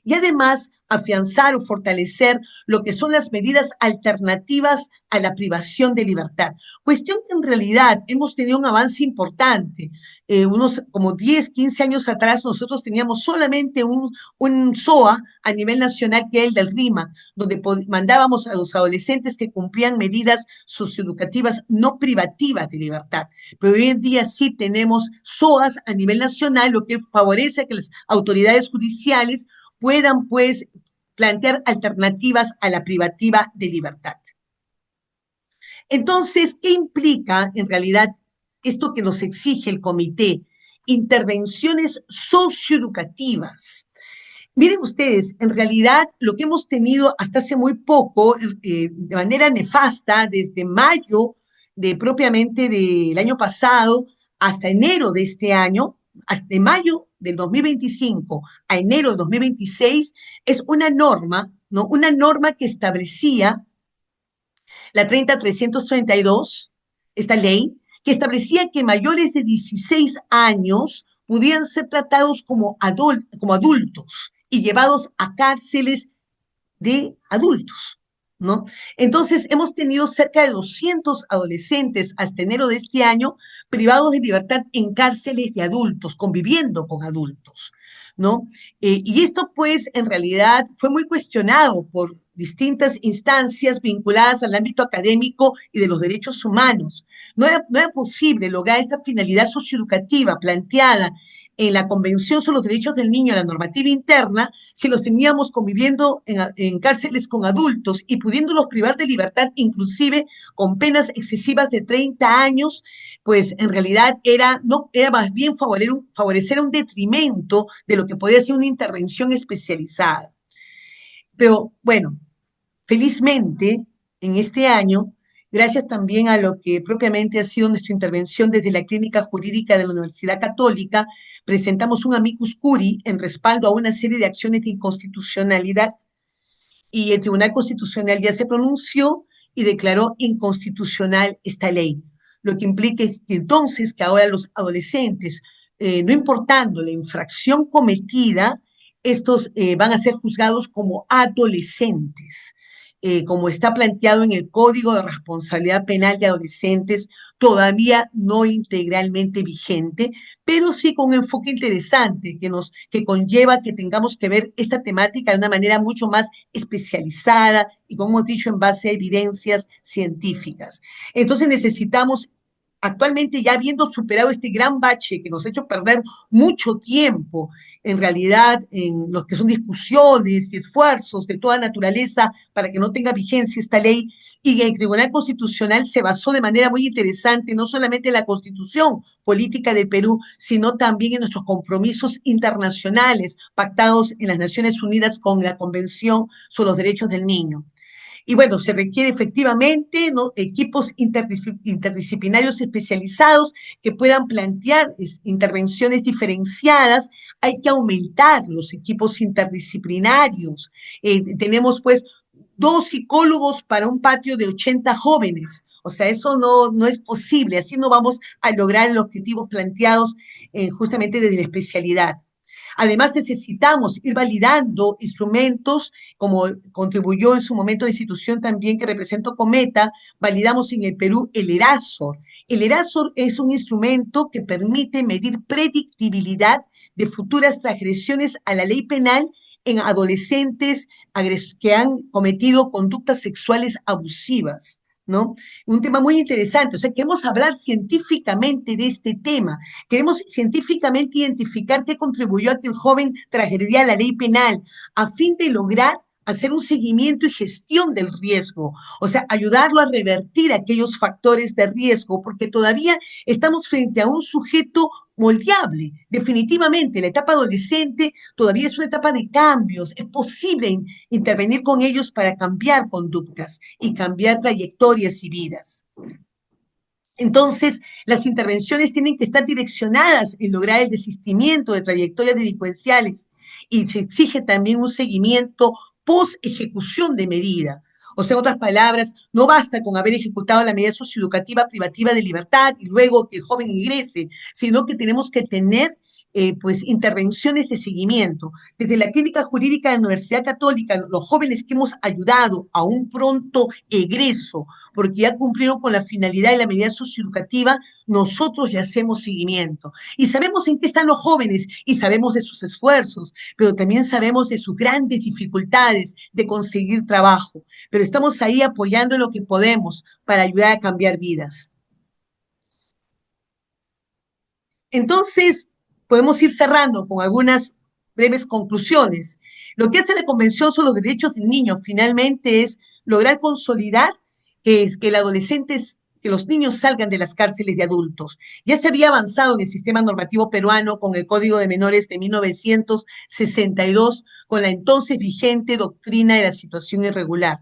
Y además afianzar o fortalecer lo que son las medidas alternativas a la privación de libertad. Cuestión que en realidad hemos tenido un avance importante. Unos como 10, 15 años atrás nosotros teníamos solamente un SOA a nivel nacional que es el del RIMA, donde mandábamos a los adolescentes que cumplían medidas socioeducativas no privativas de libertad. Pero hoy en día sí tenemos SOAs a nivel nacional, lo que favorece a que las autoridades judiciales puedan, pues, plantear alternativas a la privativa de libertad. Entonces, ¿qué implica en realidad esto que nos exige el comité? Intervenciones socioeducativas. Miren ustedes, en realidad lo que hemos tenido hasta hace muy poco, de manera nefasta, desde mayo de propiamente del año pasado hasta enero de este año, hasta mayo del 2025 a enero del 2026, es una norma, ¿no? Una norma que establecía la 30332, esta ley, que establecía que mayores de 16 años podían ser tratados como adultos y llevados a cárceles de adultos, ¿no? Entonces, hemos tenido cerca de 200 adolescentes hasta enero de este año privados de libertad en cárceles de adultos, conviviendo con adultos, ¿no? Y esto, pues, en realidad fue muy cuestionado por distintas instancias vinculadas al ámbito académico y de los derechos humanos. No era posible lograr esta finalidad socioeducativa planteada en la Convención sobre los Derechos del Niño, en la normativa interna, si los teníamos conviviendo en cárceles con adultos y pudiéndolos privar de libertad, inclusive con penas excesivas de 30 años, pues en realidad era más bien favorecer un detrimento de lo que podía ser una intervención especializada. Pero bueno, felizmente, en este año, gracias también a lo que propiamente ha sido nuestra intervención desde la Clínica Jurídica de la Universidad Católica, presentamos un amicus curiae en respaldo a una serie de acciones de inconstitucionalidad y el Tribunal Constitucional ya se pronunció y declaró inconstitucional esta ley, lo que implica que entonces que ahora los adolescentes, no importando la infracción cometida, estos van a ser juzgados como adolescentes, como está planteado en el Código de Responsabilidad Penal de Adolescentes, todavía no integralmente vigente, pero sí con un enfoque interesante que conlleva que tengamos que ver esta temática de una manera mucho más especializada y, como hemos dicho, en base a evidencias científicas. Entonces necesitamos, actualmente ya habiendo superado este gran bache que nos ha hecho perder mucho tiempo, en realidad, en lo que son discusiones y esfuerzos de toda naturaleza para que no tenga vigencia esta ley, y el Tribunal Constitucional se basó de manera muy interesante no solamente en la Constitución política del Perú, sino también en nuestros compromisos internacionales pactados en las Naciones Unidas con la Convención sobre los Derechos del Niño. Y bueno, se requiere efectivamente, ¿no?, equipos interdisciplinarios especializados que puedan plantear intervenciones diferenciadas. Hay que aumentar los equipos interdisciplinarios. Tenemos pues 2 psicólogos para un patio de 80 jóvenes. O sea, eso no es posible. Así no vamos a lograr los objetivos planteados justamente desde la especialidad. Además, necesitamos ir validando instrumentos, como contribuyó en su momento la institución también que represento Cometa, validamos en el Perú el ERASOR. El ERASOR es un instrumento que permite medir predictibilidad de futuras transgresiones a la ley penal en adolescentes que han cometido conductas sexuales abusivas, ¿no? Un tema muy interesante. O sea, queremos hablar científicamente de este tema. Queremos científicamente identificar qué contribuyó a que el joven transgrediera la ley penal, a fin de lograr hacer un seguimiento y gestión del riesgo, o sea, ayudarlo a revertir aquellos factores de riesgo, porque todavía estamos frente a un sujeto moldeable. Definitivamente, la etapa adolescente todavía es una etapa de cambios. Es posible intervenir con ellos para cambiar conductas y cambiar trayectorias y vidas. Entonces, las intervenciones tienen que estar direccionadas en lograr el desistimiento de trayectorias delincuenciales y se exige también un seguimiento post-ejecución de medida. O sea, en otras palabras, no basta con haber ejecutado la medida socioeducativa privativa de libertad y luego que el joven ingrese, sino que tenemos que tener pues intervenciones de seguimiento. Desde la Clínica Jurídica de la Universidad Católica, los jóvenes que hemos ayudado a un pronto egreso, porque ya cumplieron con la finalidad de la medida socioeducativa, nosotros le hacemos seguimiento. Y sabemos en qué están los jóvenes y sabemos de sus esfuerzos, pero también sabemos de sus grandes dificultades de conseguir trabajo. Pero estamos ahí apoyando en lo que podemos para ayudar a cambiar vidas. Entonces, podemos ir cerrando con algunas breves conclusiones. Lo que hace la Convención sobre los Derechos del Niño finalmente es lograr consolidar que el adolescente que los niños salgan de las cárceles de adultos. Ya se había avanzado en el sistema normativo peruano con el Código de Menores de 1962, con la entonces vigente doctrina de la situación irregular.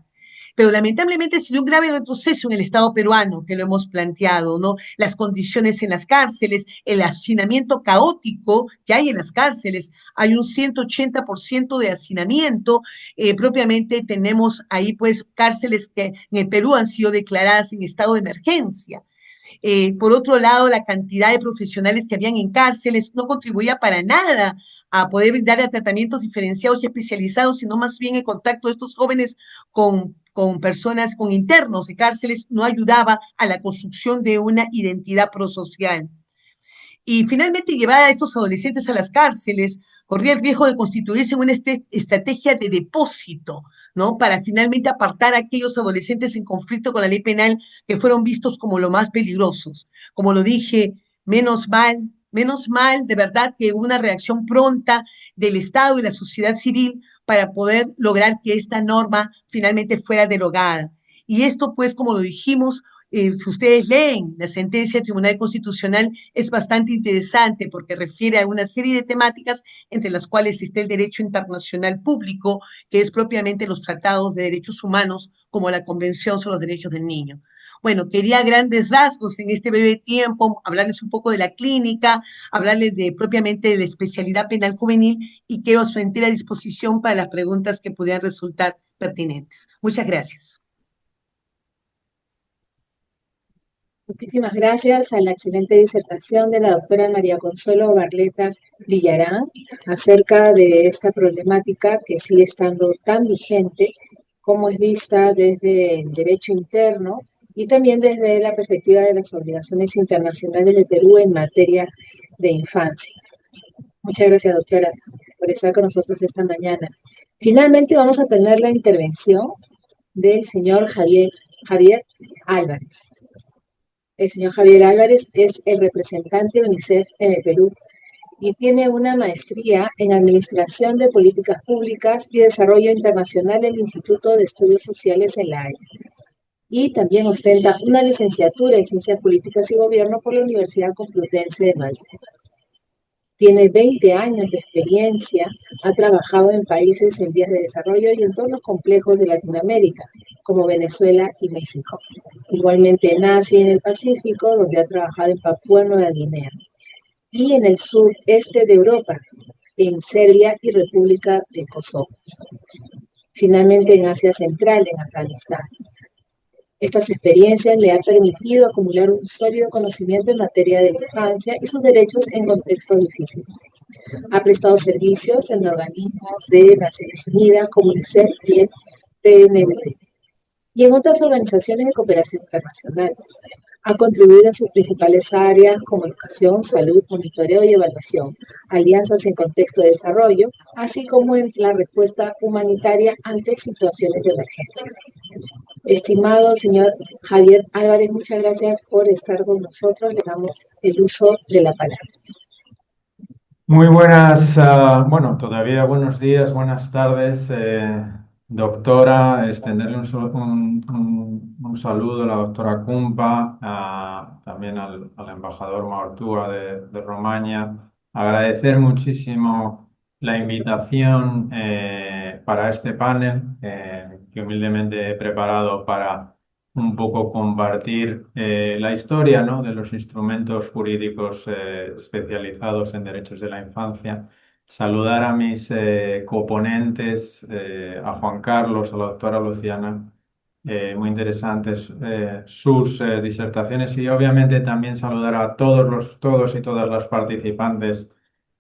Pero lamentablemente se dio un grave retroceso en el Estado peruano, que lo hemos planteado, ¿no? Las condiciones en las cárceles, el hacinamiento caótico que hay en las cárceles, hay un 180% de hacinamiento, propiamente tenemos ahí pues cárceles que en el Perú han sido declaradas en estado de emergencia. Por otro lado, la cantidad de profesionales que habían en cárceles no contribuía para nada a poder brindar tratamientos diferenciados y especializados, sino más bien el contacto de estos jóvenes con personas, con internos de cárceles, no ayudaba a la construcción de una identidad prosocial. Y finalmente llevar a estos adolescentes a las cárceles corría el riesgo de constituirse en una estrategia de depósito, ¿no? Para finalmente apartar a aquellos adolescentes en conflicto con la ley penal que fueron vistos como los más peligrosos. Como lo dije, menos mal, de verdad, que hubo una reacción pronta del Estado y la sociedad civil para poder lograr que esta norma finalmente fuera derogada. Y esto, pues, como lo dijimos, si ustedes leen la sentencia del Tribunal Constitucional, es bastante interesante porque refiere a una serie de temáticas entre las cuales está el derecho internacional público, que es propiamente los tratados de derechos humanos, como la Convención sobre los Derechos del Niño. Bueno, quería grandes rasgos en este breve tiempo hablarles un poco de la clínica, hablarles de propiamente de la especialidad penal juvenil y quedo a su entera disposición para las preguntas que pudieran resultar pertinentes. Muchas gracias. Muchísimas gracias a la excelente disertación de la doctora María Consuelo Barleta Villarán acerca de esta problemática que sigue estando tan vigente como es vista desde el derecho interno y también desde la perspectiva de las obligaciones internacionales de Perú en materia de infancia. Muchas gracias, doctora, por estar con nosotros esta mañana. Finalmente vamos a tener la intervención del señor Javier Álvarez. El señor Javier Álvarez es el representante de UNICEF en el Perú y tiene una maestría en Administración de Políticas Públicas y Desarrollo Internacional en el Instituto de Estudios Sociales en La Haya. Y también ostenta una licenciatura en Ciencias Políticas y Gobierno por la Universidad Complutense de Madrid. Tiene 20 años de experiencia, ha trabajado en países en vías de desarrollo y en todos los complejos de Latinoamérica, como Venezuela y México. Igualmente en Asia y en el Pacífico, donde ha trabajado en Papúa Nueva Guinea. Y en el sureste de Europa, en Serbia y República de Kosovo. Finalmente en Asia Central, en Afganistán. Estas experiencias le han permitido acumular un sólido conocimiento en materia de la infancia y sus derechos en contextos difíciles. Ha prestado servicios en organismos de Naciones Unidas como UNICEF y el PNUD y en otras organizaciones de cooperación internacional. Ha contribuido en sus principales áreas como educación, salud, monitoreo y evaluación, alianzas en contexto de desarrollo, así como en la respuesta humanitaria ante situaciones de emergencia. Estimado señor Javier Álvarez, muchas gracias por estar con nosotros. Le damos el uso de la palabra. Muy buenas, bueno, todavía buenos días, buenas tardes, doctora, extenderle un saludo a la doctora Kumpa, también al embajador Maurtúa de Romaña, agradecer muchísimo la invitación para este panel que humildemente he preparado para un poco compartir la historia, ¿no?, de los instrumentos jurídicos especializados en derechos de la infancia. Saludar a mis coponentes, a Juan Carlos, a la doctora Luciana, muy interesantes sus disertaciones y obviamente también saludar a todos y todas las participantes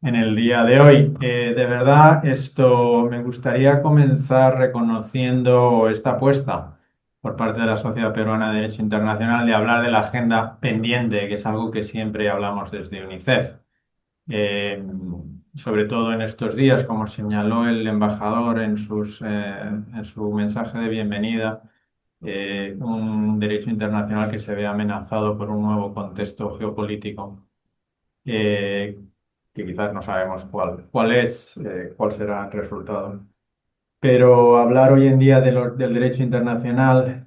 en el día de hoy. De verdad, me gustaría comenzar reconociendo esta apuesta por parte de la Sociedad Peruana de Derecho Internacional de hablar de la agenda pendiente, que es algo que siempre hablamos desde UNICEF. Sobre todo en estos días, como señaló el embajador en su mensaje de bienvenida, un derecho internacional que se ve amenazado por un nuevo contexto geopolítico, que quizás no sabemos cuál será el resultado. Pero hablar hoy en día del derecho internacional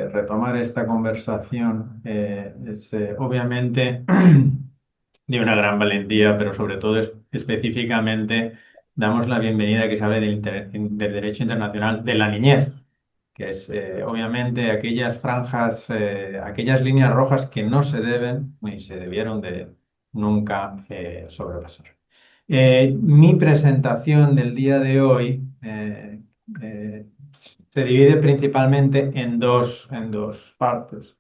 retomar esta conversación es obviamente de una gran valentía, pero sobre todo específicamente damos la bienvenida a que se hable del derecho internacional de la niñez, que es obviamente aquellas franjas, aquellas líneas rojas que no se deben ni se debieron de nunca sobrepasar. Mi presentación del día de hoy eh, se divide principalmente en dos partes.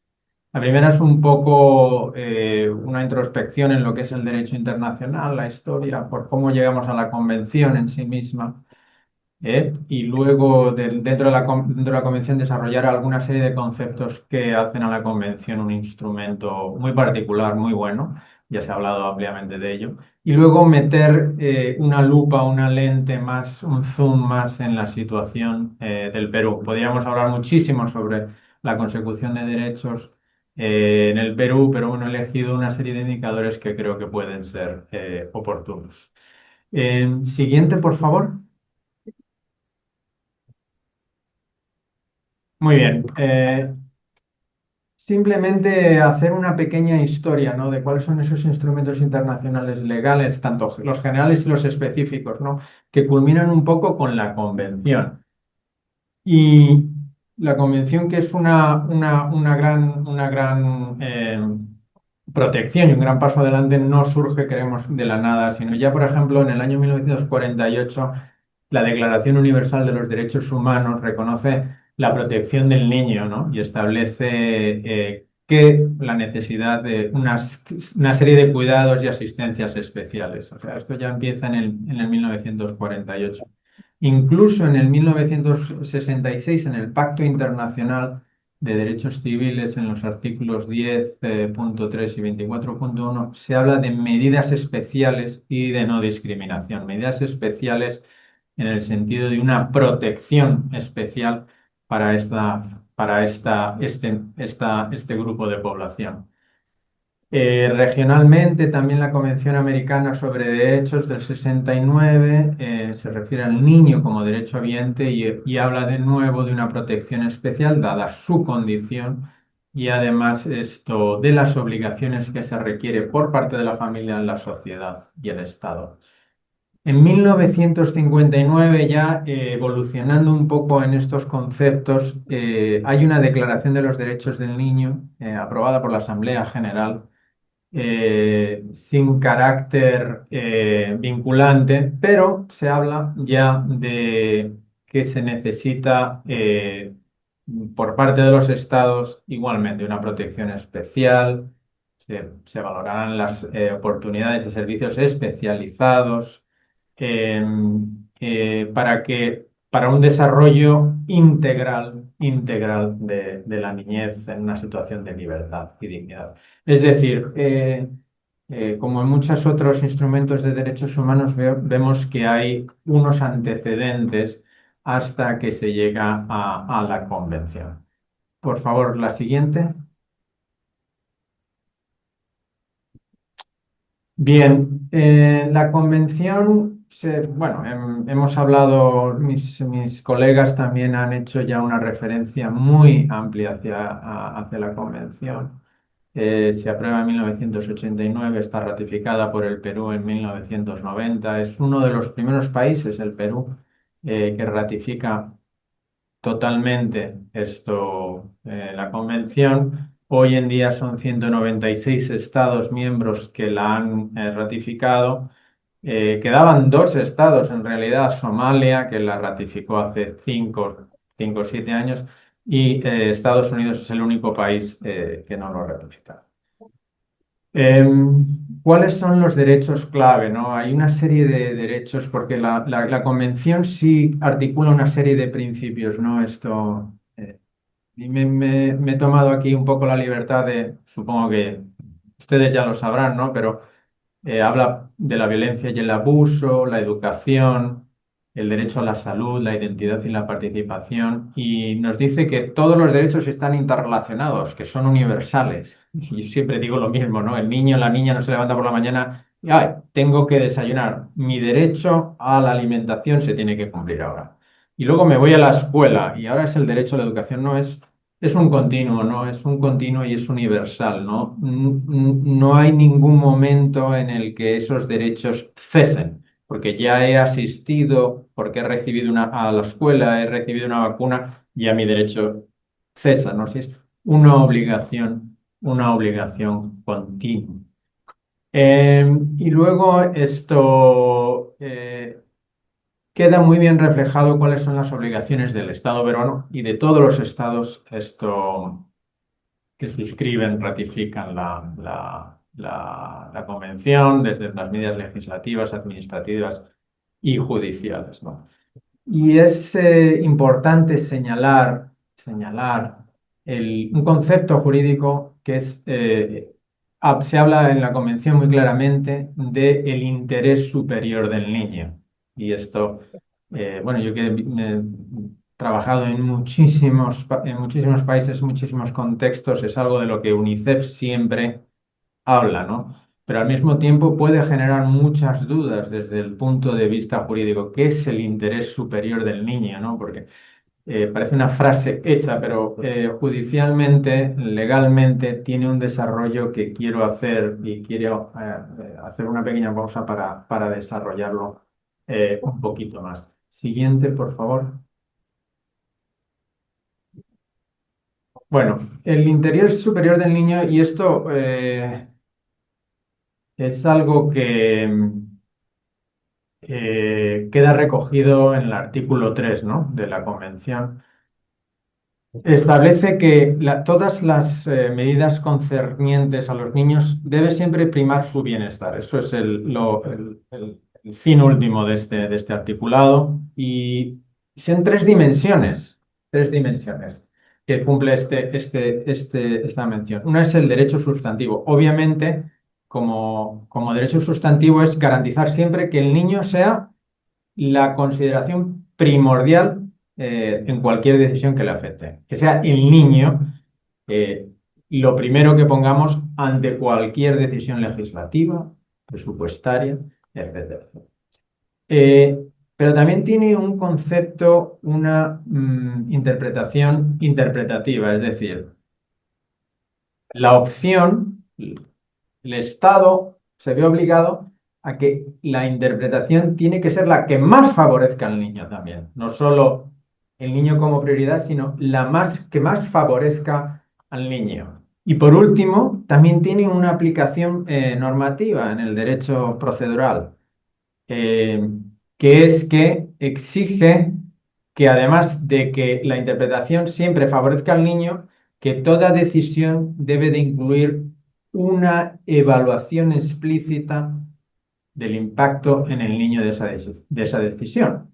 La primera es un poco una introspección en lo que es el derecho internacional, la historia, por cómo llegamos a la convención en sí misma. Y luego dentro de la convención desarrollar alguna serie de conceptos que hacen a la convención un instrumento muy particular, muy bueno, ya se ha hablado ampliamente de ello, y luego meter una lupa, una lente más, un zoom más en la situación del Perú. Podríamos hablar muchísimo sobre la consecución de derechos en el Perú, pero bueno, he elegido una serie de indicadores que creo que pueden ser oportunos. Siguiente, por favor. Muy bien. Simplemente hacer una pequeña historia, ¿no? De cuáles son esos instrumentos internacionales legales, tanto los generales y los específicos, ¿no? Que culminan un poco con la convención. Y la convención que es una gran protección y un gran paso adelante no surge, creemos, de la nada, sino ya, por ejemplo, en el año 1948, la Declaración Universal de los Derechos Humanos reconoce la protección del niño, ¿no? Y establece que la necesidad de una serie de cuidados y asistencias especiales. O sea, esto ya empieza en el 1948. Incluso en el 1966, en el Pacto Internacional de Derechos Civiles, en los artículos 10.3 y 24.1, se habla de medidas especiales y de no discriminación. Medidas especiales en el sentido de una protección especial para este grupo de población. Regionalmente, también la Convención Americana sobre Derechos del 69 se refiere al niño como derecho habiente y habla de nuevo de una protección especial dada su condición y además esto de las obligaciones que se requiere por parte de la familia en la sociedad y el Estado. En 1959, ya evolucionando un poco en estos conceptos, hay una Declaración de los Derechos del Niño aprobada por la Asamblea General sin carácter vinculante, pero se habla ya de que se necesita por parte de los estados igualmente una protección especial, se valorarán las oportunidades de servicios especializados eh, para un desarrollo integral de la niñez en una situación de libertad y dignidad. Es decir, como en muchos otros instrumentos de derechos humanos, vemos que hay unos antecedentes hasta que se llega a la convención. Por favor, la siguiente. Bien, la convención, bueno, hemos hablado, mis colegas también han hecho ya una referencia muy amplia hacia la convención. Se aprueba en 1989, está ratificada por el Perú en 1990. Es uno de los primeros países, el Perú, que ratifica totalmente la convención. Hoy en día son 196 estados miembros que la han ratificado. Quedaban dos estados, en realidad, Somalia, que la ratificó hace 5 o 7 años, y Estados Unidos es el único país que no lo ha ratificado. ¿Cuáles son los derechos clave, no? Hay una serie de derechos, porque la convención sí articula una serie de principios, ¿no? Y me he tomado aquí un poco la libertad supongo que ustedes ya lo sabrán, ¿no? Pero habla de la violencia y el abuso, la educación, el derecho a la salud, la identidad y la participación, y nos dice que todos los derechos están interrelacionados, que son universales. Y yo siempre digo lo mismo, ¿no? El niño, la niña no se levanta por la mañana y, ay, tengo que desayunar. Mi derecho a la alimentación se tiene que cumplir ahora. Y luego me voy a la escuela y ahora es el derecho a la educación, no es es un continuo, ¿no? Es un continuo y es universal, ¿no? No hay ningún momento en el que esos derechos cesen, porque ya he asistido, porque he recibido a la escuela, he recibido una vacuna, ya mi derecho cesa, ¿no? Si es una obligación continua. Y luego esto queda muy bien reflejado cuáles son las obligaciones del Estado peruano y de todos los estados esto, que suscriben, ratifican la convención, desde las medidas legislativas, administrativas y judiciales, ¿no? Y es importante señalar un concepto jurídico que se habla en la Convención muy claramente del interés superior del niño. Y esto, bueno, yo que he trabajado en en muchísimos países, muchísimos contextos, es algo de lo que UNICEF siempre habla, ¿no? Pero al mismo tiempo puede generar muchas dudas desde el punto de vista jurídico. ¿Qué es el interés superior del niño, ¿no? Porque parece una frase hecha, pero judicialmente, legalmente, tiene un desarrollo que quiero hacer y quiero hacer una pequeña pausa para desarrollarlo un poquito más. Siguiente, por favor. Bueno, el interés superior del niño, y esto es algo que queda recogido en el artículo 3, ¿no?, de la Convención. Establece que todas las medidas concernientes a los niños debe siempre primar su bienestar. Eso es el fin último de este articulado. Y son tres dimensiones que cumple esta mención. Una es el derecho sustantivo. Obviamente, como derecho sustantivo es garantizar siempre que el niño sea la consideración primordial en cualquier decisión que le afecte. Que sea el niño lo primero que pongamos ante cualquier decisión legislativa, presupuestaria, etcétera. Pero también tiene un concepto, una interpretación interpretativa, es decir, la opción, el Estado se ve obligado a que la interpretación tiene que ser la que más favorezca al niño también. No solo el niño como prioridad, sino que más favorezca al niño. Y por último, también tiene una aplicación normativa en el derecho procedural, eh, que es que exige que además de que la interpretación siempre favorezca al niño, que toda decisión debe de incluir una evaluación explícita del impacto en el niño de esa decisión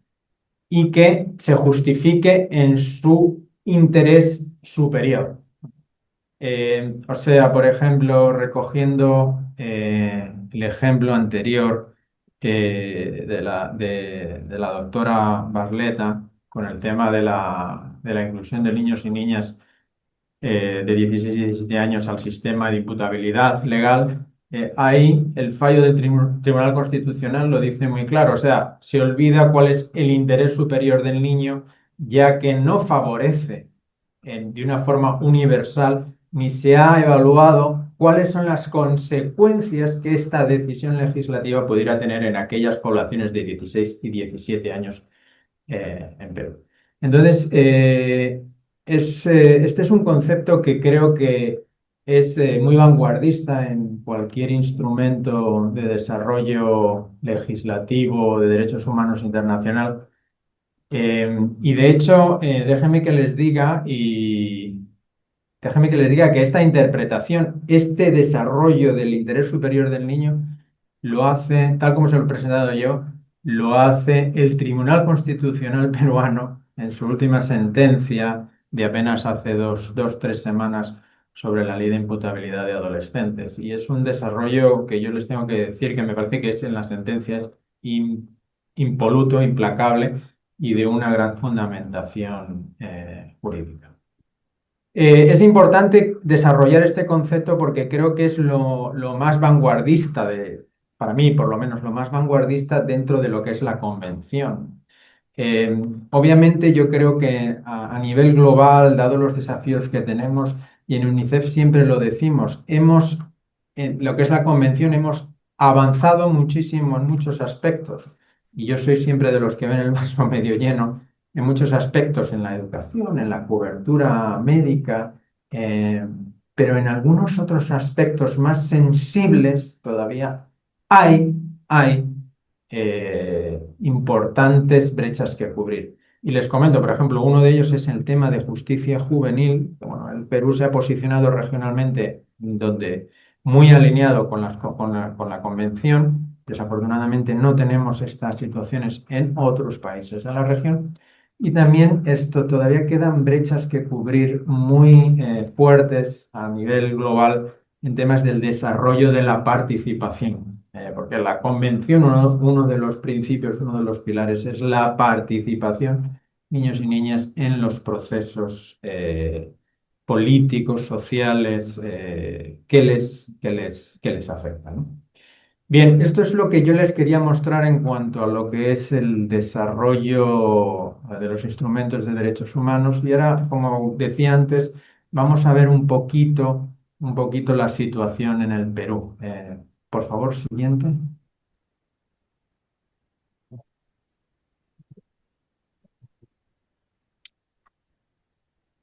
y que se justifique en su interés superior. O sea, por ejemplo, recogiendo el ejemplo anterior de la doctora Barleta con el tema de la inclusión de niños y niñas de 16 y 17 años al sistema de imputabilidad legal, ahí el fallo del Tribunal Constitucional lo dice muy claro. O sea, se olvida cuál es el interés superior del niño, ya que no favorece de una forma universal ni se ha evaluado cuáles son las consecuencias que esta decisión legislativa pudiera tener en aquellas poblaciones de 16 y 17 años en Perú. Entonces, este es un concepto que creo que es muy vanguardista en cualquier instrumento de desarrollo legislativo de derechos humanos internacional. Y de hecho, déjenme que les diga que esta interpretación, este desarrollo del interés superior del niño, lo hace, tal como se lo he presentado yo, lo hace el Tribunal Constitucional peruano en su última sentencia de apenas hace tres semanas sobre la ley de imputabilidad de adolescentes. Y es un desarrollo que yo les tengo que decir que me parece que es en las sentencias impoluto, implacable y de una gran fundamentación jurídica. Es importante desarrollar este concepto porque creo que es lo más vanguardista para mí por lo menos, lo más vanguardista dentro de lo que es la convención. Obviamente yo creo que a nivel global, dado los desafíos que tenemos, y en UNICEF siempre lo decimos, en lo que es la convención, hemos avanzado muchísimo en muchos aspectos. Y yo soy siempre de los que ven el vaso medio lleno en muchos aspectos, en la educación, en la cobertura médica, eh, pero en algunos otros aspectos más sensibles todavía hay importantes brechas que cubrir. Y les comento, por ejemplo, uno de ellos es el tema de justicia juvenil. Bueno, el Perú se ha posicionado regionalmente donde muy alineado con la convención. Desafortunadamente no tenemos estas situaciones en otros países de la región. Y también esto todavía quedan brechas que cubrir muy fuertes a nivel global en temas del desarrollo de la participación. Porque la convención, uno de los principios, uno de los pilares es la participación, niños y niñas, en los procesos políticos, sociales, que les afectan, ¿no? Bien, esto es lo que yo les quería mostrar en cuanto a lo que es el desarrollo de los instrumentos de derechos humanos. Y ahora, como decía antes, vamos a ver un poquito la situación en el Perú. Por favor, siguiente.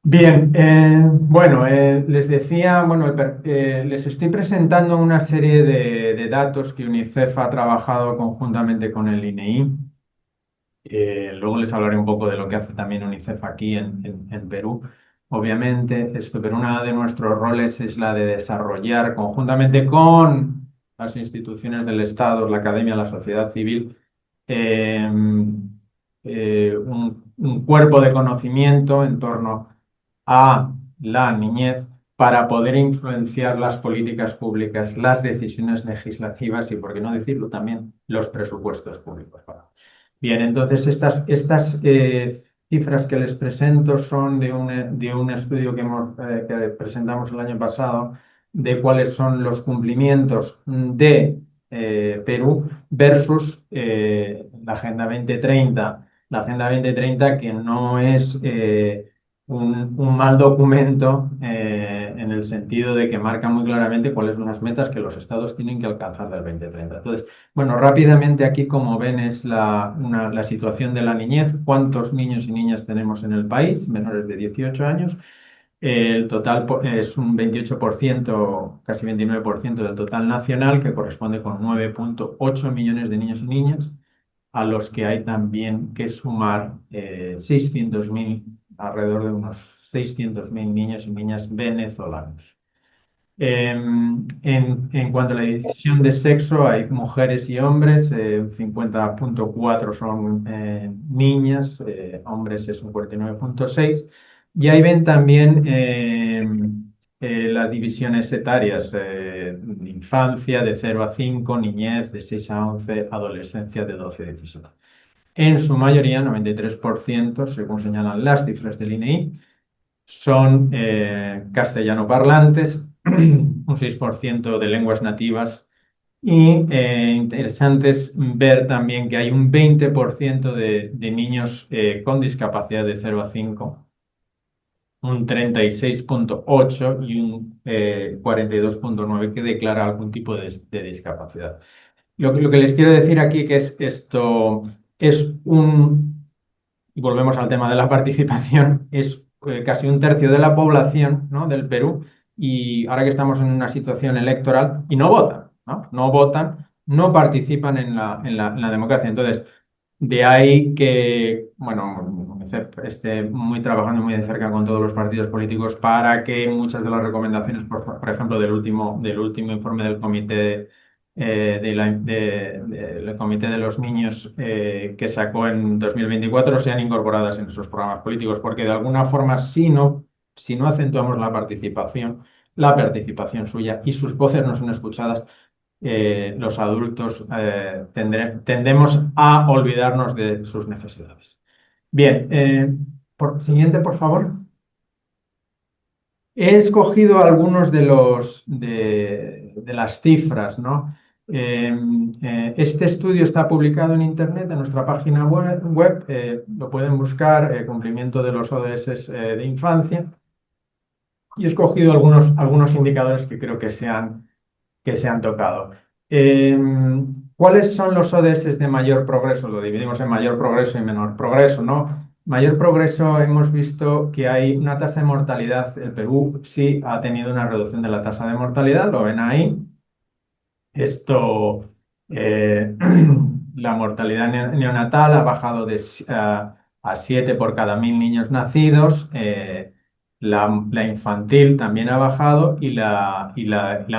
Bien, bueno, les decía, bueno, les estoy presentando una serie de datos que UNICEF ha trabajado conjuntamente con el INEI. Luego les hablaré un poco de lo que hace también UNICEF aquí en Perú. Obviamente, pero uno de nuestros roles es la de desarrollar conjuntamente con las instituciones del Estado, la academia, la sociedad civil, eh, un cuerpo de conocimiento en torno a la niñez para poder influenciar las políticas públicas, las decisiones legislativas y, por qué no decirlo, también los presupuestos públicos. Bien, entonces estas cifras que les presento son de un estudio que presentamos el año pasado de cuáles son los cumplimientos de Perú versus la Agenda 2030. La Agenda 2030 que no es un mal documento en el sentido de que marca muy claramente cuáles son las metas que los estados tienen que alcanzar del 2030. Entonces, bueno, rápidamente aquí, como ven, es la situación de la niñez. ¿Cuántos niños y niñas tenemos en el país menores de 18 años? El total es un 28%, casi 29% del total nacional, que corresponde con 9,8 millones de niños y niñas, a los que hay también que sumar 600.000, alrededor de unos 600.000 niños y niñas venezolanos. En cuanto a la división de sexo, hay mujeres y hombres, 50,4 son niñas, hombres es un 49,6. Y ahí ven también las divisiones etarias, infancia de 0 a 5, niñez de 6 a 11, adolescencia de 12 a 17. En su mayoría, 93%, según señalan las cifras del INEI, son castellano parlantes, un 6% de lenguas nativas y interesante es ver también que hay un 20% de niños con discapacidad de 0 a 5, un 36,8 y un 42,9 que declara algún tipo de discapacidad. Lo que les quiero decir aquí que es esto es y volvemos al tema de la participación, es casi un tercio de la población, ¿no?, del Perú, y ahora que estamos en una situación electoral, y no votan, ¿no? No votan, no participan en la democracia. Entonces, de ahí que, bueno, UNICEF esté trabajando muy de cerca con todos los partidos políticos para que muchas de las recomendaciones, por ejemplo, del último informe del comité del Comité de los Niños que sacó en 2024 sean incorporadas en sus programas políticos, porque de alguna forma, si no acentuamos la participación suya y sus voces no son escuchadas, los adultos tendemos a olvidarnos de sus necesidades. Bien, siguiente, por favor. He escogido algunos de las cifras, ¿no?, Este estudio está publicado en Internet, en nuestra página web, lo pueden buscar, cumplimiento de los ODS de infancia, y he escogido algunos indicadores que creo que se han tocado. Eh, ¿Cuáles son los ODS de mayor progreso? Lo dividimos en mayor progreso y menor progreso, ¿no? Mayor progreso, hemos visto que hay una tasa de mortalidad. El Perú sí ha tenido una reducción de la tasa de mortalidad, lo ven ahí. Esto, la mortalidad neonatal ha bajado a 7 por cada 1.000 niños nacidos. La infantil también ha bajado y la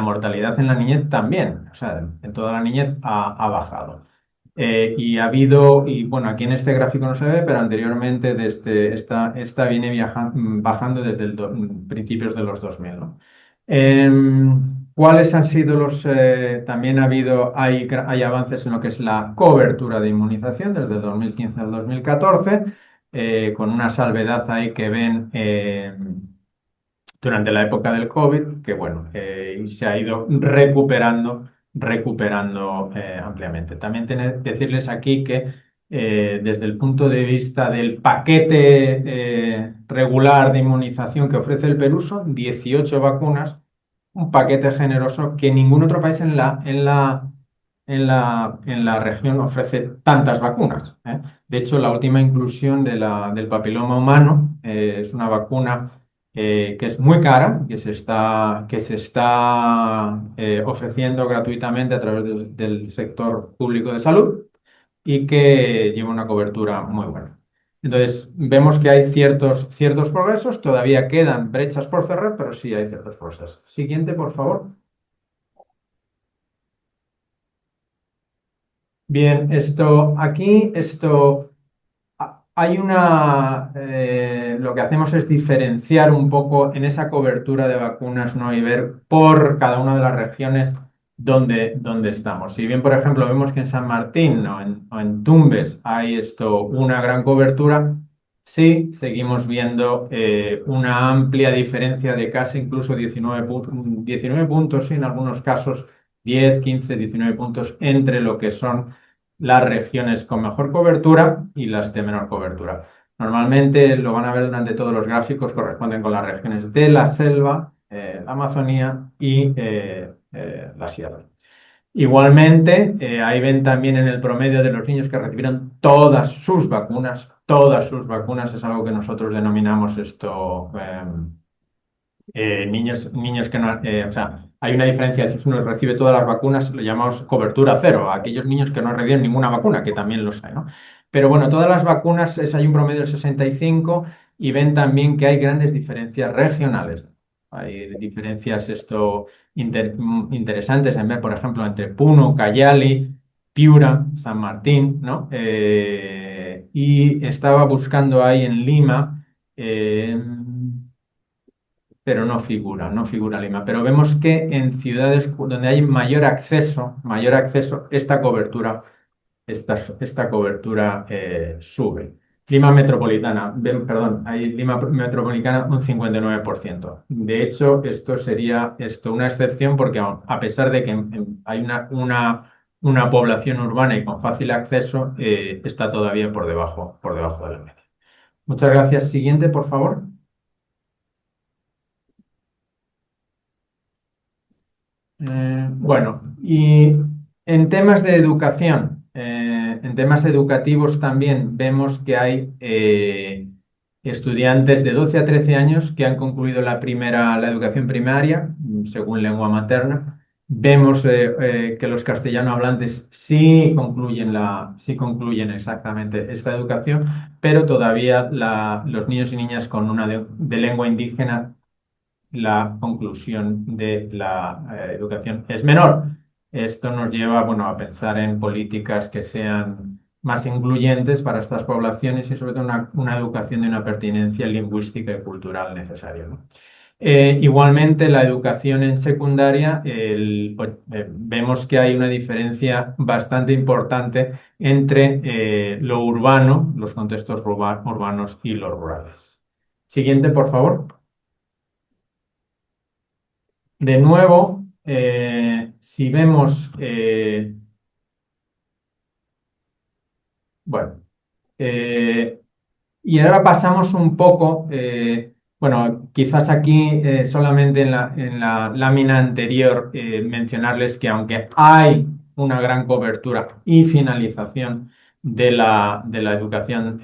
mortalidad en la niñez también. O sea, en toda la niñez ha bajado. Y ha habido, y bueno, aquí en este gráfico no se ve, pero anteriormente desde esta viene bajando desde principios de los 2000, ¿no? ¿Cuáles han sido también hay avances en lo que es la cobertura de inmunización desde el 2015 al 2014, con una salvedad ahí que ven durante la época del COVID, que bueno, se ha ido recuperando ampliamente. También decirles aquí que desde el punto de vista del paquete regular de inmunización que ofrece el Perú, son 18 vacunas, un paquete generoso que ningún otro país en la región ofrece tantas vacunas, ¿eh? De hecho, la última inclusión del papiloma humano es una vacuna que es muy cara, que se está ofreciendo gratuitamente a través del sector público de salud y que lleva una cobertura muy buena. Entonces, vemos que hay ciertos progresos, todavía quedan brechas por cerrar, pero sí hay ciertos progresos. Siguiente, por favor. Bien, lo que hacemos es diferenciar un poco en esa cobertura de vacunas, ¿no? Y ver por cada una de las regiones dónde estamos. Si bien, por ejemplo, vemos que en San Martín, ¿no? o en Tumbes hay una gran cobertura, sí seguimos viendo una amplia diferencia de casi incluso 19 puntos, sí, en algunos casos 10, 15, 19 puntos entre lo que son las regiones con mejor cobertura y las de menor cobertura. Normalmente lo van a ver durante todos los gráficos, corresponden con las regiones de la selva, la Amazonía y la sierra. Igualmente, ahí ven también en el promedio de los niños que recibieron todas sus vacunas, es algo que nosotros denominamos niños que no, o sea, hay una diferencia, si uno recibe todas las vacunas, lo llamamos cobertura cero, a aquellos niños que no reciben ninguna vacuna, que también los hay, ¿no? Pero bueno, todas las vacunas, hay un promedio del 65 y ven también que hay grandes diferencias regionales. Hay diferencias interesantes en ver, por ejemplo, entre Puno, Cayali, Piura, San Martín, ¿no? Y estaba buscando ahí en Lima, pero no figura Lima. Pero vemos que en ciudades donde hay mayor acceso, esta cobertura sube. Lima Metropolitana, perdón, hay Lima Metropolitana un 59%. De hecho, esto sería una excepción porque a pesar de que hay una población urbana y con fácil acceso, está todavía por debajo de la media. Muchas gracias. Siguiente, por favor. Bueno, y en temas de educación, en temas educativos también vemos que hay estudiantes de 12 a 13 años que han concluido la educación primaria, según lengua materna. Vemos que los castellano hablantes sí concluyen exactamente esta educación, pero todavía los niños y niñas con una de lengua indígena, la conclusión de la educación es menor. Esto nos lleva, bueno, a pensar en políticas que sean más incluyentes para estas poblaciones y sobre todo una educación de una pertinencia lingüística y cultural necesaria, ¿no? Igualmente, la educación en secundaria, vemos que hay una diferencia bastante importante entre lo urbano, los contextos urbanos y los rurales. Siguiente, por favor. De nuevo, si vemos, bueno, eh, y ahora pasamos un poco, bueno, quizás aquí solamente en la lámina anterior mencionarles que aunque hay una gran cobertura y finalización de la educación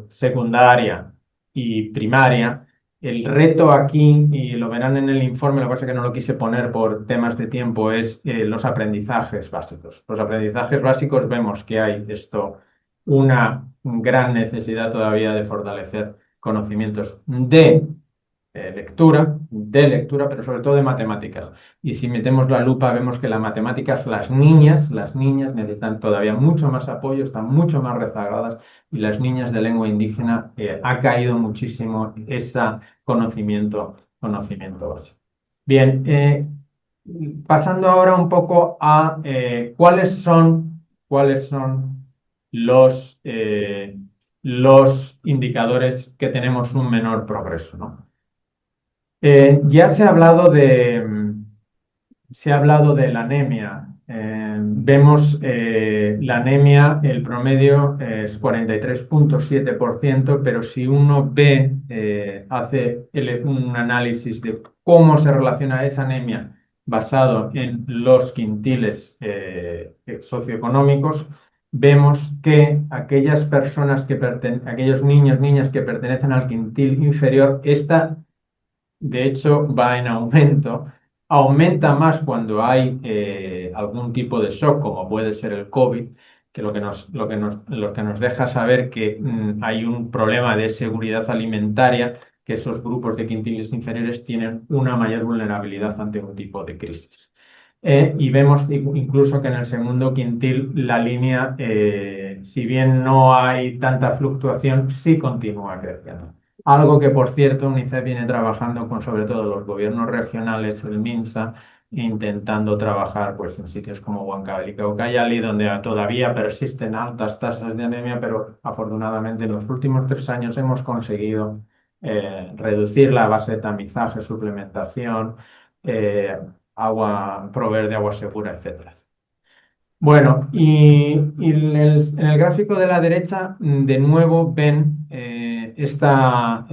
secundaria y primaria, el reto aquí, y lo verán en el informe, lo que pasa es que no lo quise poner por temas de tiempo, es los aprendizajes básicos. Los aprendizajes básicos vemos que hay una gran necesidad todavía de fortalecer conocimientos de lectura, pero sobre todo de matemáticas. Y si metemos la lupa, vemos que las matemáticas, las niñas necesitan todavía mucho más apoyo, están mucho más rezagadas, y las niñas de lengua indígena ha caído muchísimo ese conocimiento básico. Bien, pasando ahora un poco a cuáles son los indicadores que tenemos un menor progreso, ¿no? Ya se ha hablado de la anemia. Vemos la anemia, el promedio es 43,7%, pero si uno hace un análisis de cómo se relaciona esa anemia basado en los quintiles socioeconómicos, vemos que aquellas personas aquellos niños, niñas que pertenecen al quintil inferior, de hecho, va en aumento. Aumenta más cuando hay algún tipo de shock, como puede ser el COVID, que lo que nos deja saber que hay un problema de seguridad alimentaria, que esos grupos de quintiles inferiores tienen una mayor vulnerabilidad ante un tipo de crisis. Y vemos incluso que en el segundo quintil la línea, si bien no hay tanta fluctuación, sí continúa creciendo. Algo que, por cierto, UNICEF viene trabajando con sobre todo los gobiernos regionales, el MINSA, intentando trabajar pues, en sitios como Huancavelica o Cayali, donde todavía persisten altas tasas de anemia, pero afortunadamente en los últimos 3 años hemos conseguido reducir la base de tamizaje, suplementación, proveer de agua segura, etcétera. Bueno, en el gráfico de la derecha, de nuevo ven esta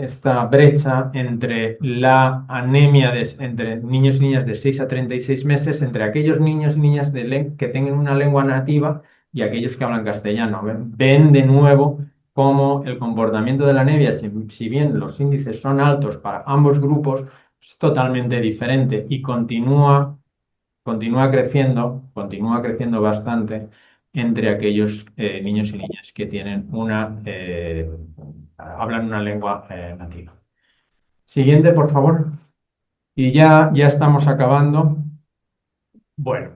brecha entre la anemia entre niños y niñas de 6 a 36 meses, entre aquellos niños y niñas que tengan una lengua nativa y aquellos que hablan castellano. Ven de nuevo cómo el comportamiento de la anemia, si bien los índices son altos para ambos grupos, es totalmente diferente y continúa creciendo bastante entre aquellos niños y niñas que hablan una lengua nativa. Siguiente, por favor. Y ya estamos acabando. Bueno,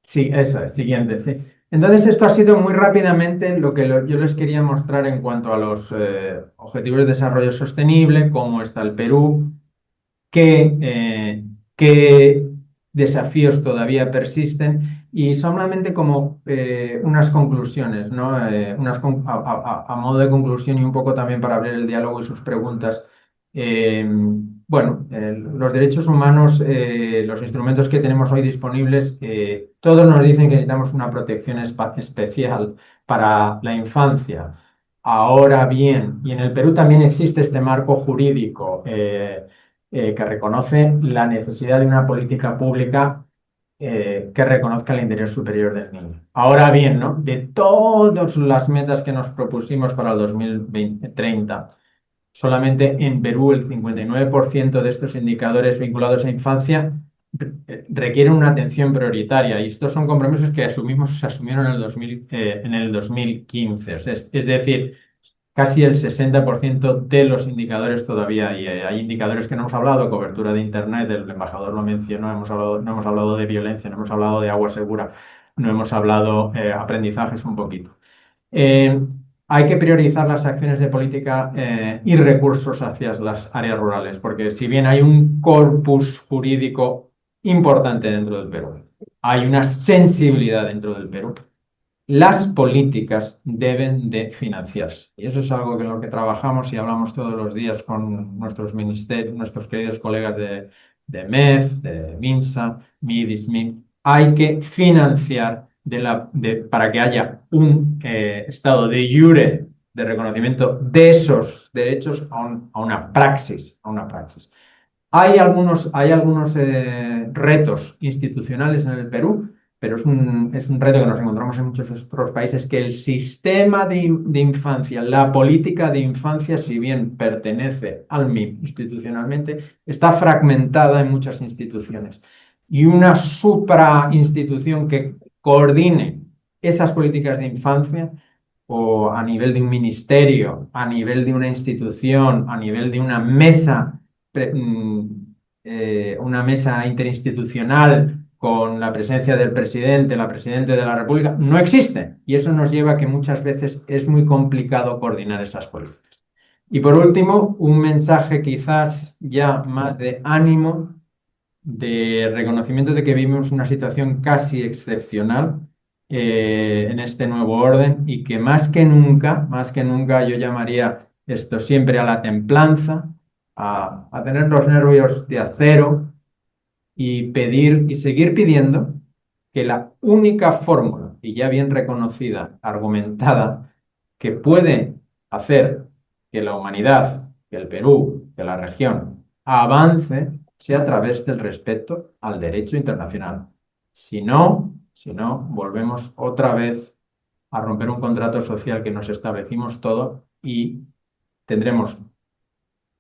sí, esa es, siguiente, sí. Entonces, esto ha sido muy rápidamente lo que yo les quería mostrar en cuanto a los Objetivos de Desarrollo Sostenible, cómo está el Perú, qué desafíos todavía persisten, y solamente como unas conclusiones, ¿no? A modo de conclusión y un poco también para abrir el diálogo y sus preguntas. Bueno, los derechos humanos, los instrumentos que tenemos hoy disponibles, todos nos dicen que necesitamos una protección especial para la infancia. Ahora bien, y en el Perú también existe este marco jurídico que reconoce la necesidad de una política pública que reconozca el interés superior del niño. Ahora bien, ¿no? De todas las metas que nos propusimos para el 2030, solamente en Perú el 59% de estos indicadores vinculados a infancia requieren una atención prioritaria, y estos son compromisos que se asumieron en el 2015. O sea, es decir, casi el 60% de los indicadores todavía hay indicadores que no hemos hablado, cobertura de Internet, el embajador lo mencionó, no hemos hablado de violencia, no hemos hablado de agua segura, no hemos hablado aprendizajes un poquito. Hay que priorizar las acciones de política y recursos hacia las áreas rurales, porque si bien hay un corpus jurídico importante dentro del Perú, hay una sensibilidad dentro del Perú las políticas deben de financiarse. Y eso es algo que en lo que trabajamos y hablamos todos los días con nuestros ministerios, nuestros queridos colegas de MEF, de MINSA, MIDI, SMIC. Hay que financiar para que haya un estado de jure de reconocimiento de esos derechos a una praxis, a una praxis. Hay algunos retos institucionales en el Perú, pero es un reto que nos encontramos en muchos otros países, que el sistema de infancia, la política de infancia, si bien pertenece al MIP institucionalmente, está fragmentada en muchas instituciones. Y una suprainstitución que coordine esas políticas de infancia, o a nivel de un ministerio, a nivel de una institución, a nivel de una mesa interinstitucional con la presencia del presidente, la presidenta de la República, no existe. Y eso nos lleva a que muchas veces es muy complicado coordinar esas políticas. Y por último, un mensaje quizás ya más de ánimo, de reconocimiento de que vivimos una situación casi excepcional en este nuevo orden, y que más que nunca yo llamaría esto siempre a la templanza, a tener los nervios de acero y pedir y seguir pidiendo que la única fórmula, y ya bien reconocida, argumentada, que puede hacer que la humanidad, que el Perú, que la región avance, sea a través del respeto al derecho internacional. Si no, volvemos otra vez a romper un contrato social que nos establecimos todo, y tendremos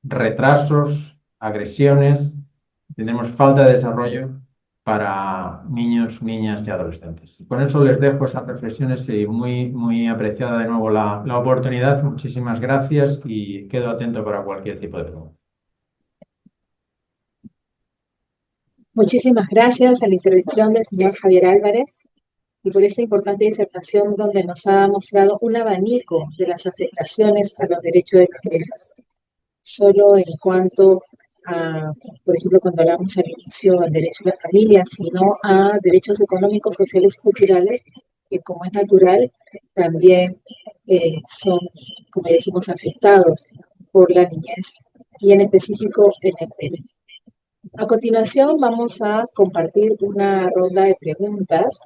retrasos, agresiones, tendremos falta de desarrollo para niños, niñas y adolescentes. Y con eso les dejo esas reflexiones, y muy, muy apreciada de nuevo la oportunidad. Muchísimas gracias y quedo atento para cualquier tipo de pregunta. Muchísimas gracias a la intervención del señor Javier Álvarez y por esta importante disertación donde nos ha mostrado un abanico de las afectaciones a los derechos de los niños. Solo en cuanto a, por ejemplo, cuando hablamos al inicio del derecho a la familia, sino a derechos económicos, sociales y culturales, que como es natural, también son, como ya dijimos, afectados por la niñez y en específico en el Perú. A continuación vamos a compartir una ronda de preguntas.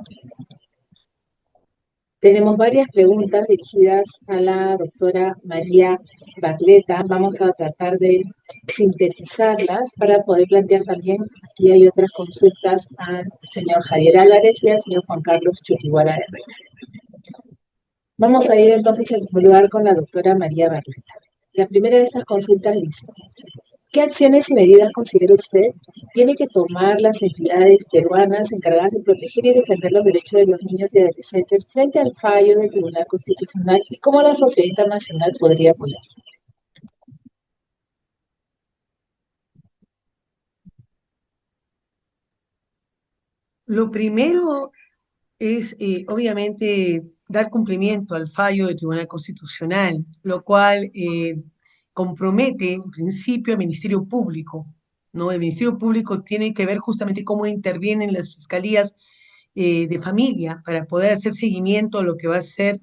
Tenemos varias preguntas dirigidas a la doctora María Barleta. Vamos a tratar de sintetizarlas para poder plantear también, aquí hay otras consultas al señor Javier Álvarez y al señor Juan Carlos Chutihuara Herrera. Vamos a ir entonces en primer lugar con la doctora María Barleta. La primera de esas consultas dice: ¿qué acciones y medidas considera usted tienen que tomar las entidades peruanas encargadas de proteger y defender los derechos de los niños y adolescentes frente al fallo del Tribunal Constitucional, y cómo la sociedad internacional podría apoyar? Lo primero es, obviamente, dar cumplimiento al fallo del Tribunal Constitucional, lo cual compromete, en principio, al Ministerio Público, ¿no? El Ministerio Público tiene que ver justamente cómo intervienen las fiscalías de familia para poder hacer seguimiento a lo que va a ser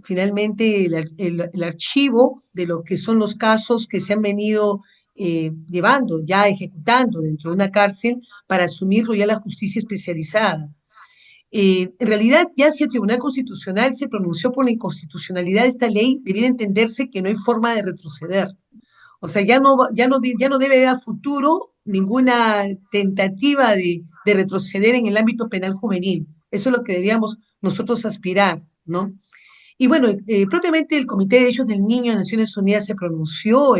finalmente el archivo de lo que son los casos que se han venido llevando, ya ejecutando dentro de una cárcel, para asumirlo ya la justicia especializada. En realidad, ya si el Tribunal Constitucional se pronunció por la inconstitucionalidad de esta ley, debiera entenderse que no hay forma de retroceder. O sea, ya no debe haber a futuro ninguna tentativa de retroceder en el ámbito penal juvenil. Eso es lo que deberíamos nosotros aspirar, ¿no? Y bueno, propiamente el Comité de Derechos del Niño de Naciones Unidas se pronunció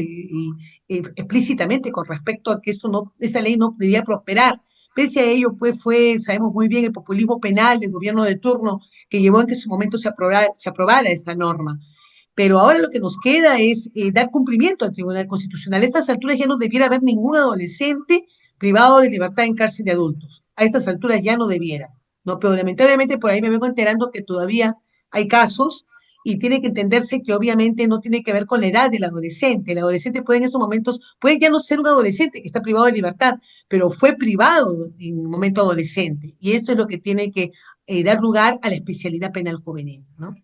explícitamente con respecto a que esta ley no debía prosperar. Pese a ello, pues sabemos muy bien, el populismo penal del gobierno de turno que llevó a que en su momento se aprobara esta norma. Pero ahora lo que nos queda es dar cumplimiento al Tribunal Constitucional. A estas alturas ya no debiera haber ningún adolescente privado de libertad en cárcel de adultos. A estas alturas ya no debiera, ¿no? Pero lamentablemente por ahí me vengo enterando que todavía hay casos, y tiene que entenderse que obviamente no tiene que ver con la edad del adolescente. El adolescente puede en esos momentos, puede ya no ser un adolescente que está privado de libertad, pero fue privado en un momento adolescente. Y esto es lo que tiene que dar lugar a la especialidad penal juvenil, ¿no?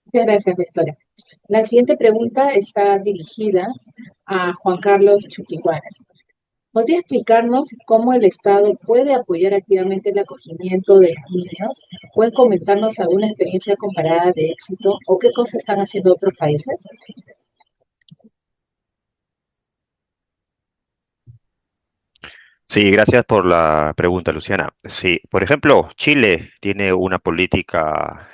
Muchas gracias, doctora. La siguiente pregunta está dirigida a Juan Carlos Chuquiguara. ¿Podría explicarnos cómo el Estado puede apoyar activamente el acogimiento de los niños? ¿Pueden comentarnos alguna experiencia comparada de éxito o qué cosas están haciendo otros países? Sí, gracias por la pregunta, Luciana. Sí, por ejemplo, Chile tiene una política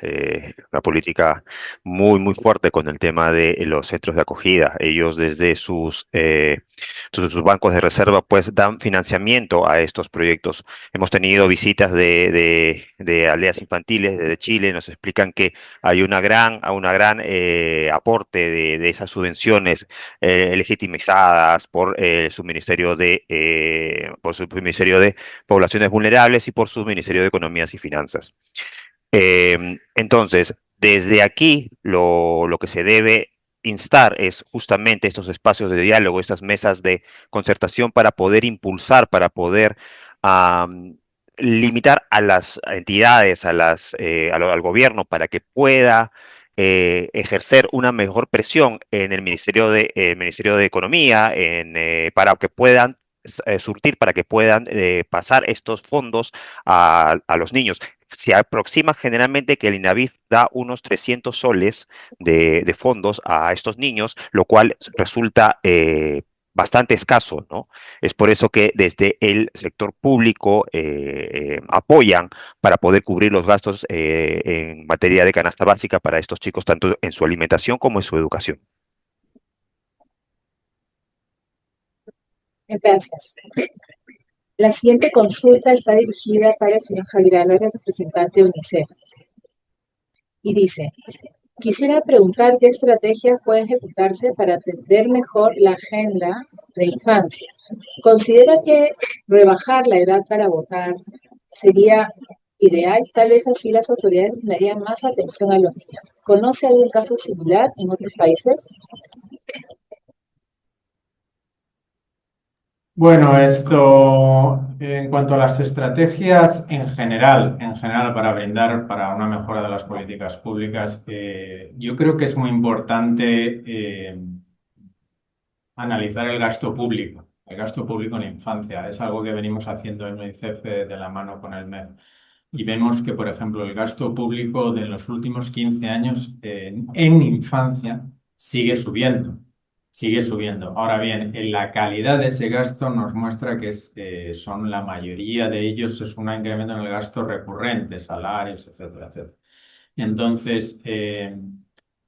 muy fuerte con el tema de los centros de acogida. Ellos desde sus bancos de reserva, pues dan financiamiento a estos proyectos. Hemos tenido visitas de aldeas infantiles desde Chile, nos explican que hay una gran aporte de esas subvenciones legitimizadas por su Ministerio de Poblaciones Vulnerables y por su Ministerio de Economías y Finanzas. Entonces, desde aquí lo que se debe instar es justamente estos espacios de diálogo, estas mesas de concertación para poder impulsar, para poder um, limitar a las entidades, al gobierno, para que pueda ejercer una mejor presión en el Ministerio de Economía, para que puedan surtir, para que puedan pasar estos fondos a los niños. Se aproxima generalmente que el INAVIF da unos 300 soles de fondos a estos niños, lo cual resulta bastante escaso, ¿no? Es por eso que desde el sector público apoyan para poder cubrir los gastos en materia de canasta básica para estos chicos, tanto en su alimentación como en su educación. Gracias. La siguiente consulta está dirigida para el señor Javier Álvarez, representante de UNICEF, y dice, quisiera preguntar qué estrategias pueden ejecutarse para atender mejor la agenda de infancia. ¿Considera que rebajar la edad para votar sería ideal? Tal vez así las autoridades brindarían más atención a los niños. ¿Conoce algún caso similar en otros países? Bueno, esto en cuanto a las estrategias en general para brindar para una mejora de las políticas públicas, yo creo que es muy importante analizar el gasto público en la infancia. Es algo que venimos haciendo en UNICEF de la mano con el MEF. Y vemos que, por ejemplo, el gasto público de los últimos 15 años en infancia sigue subiendo. Sigue subiendo. Ahora bien, en la calidad de ese gasto nos muestra que son la mayoría de ellos es un incremento en el gasto recurrente, salarios, etcétera, etcétera. Entonces,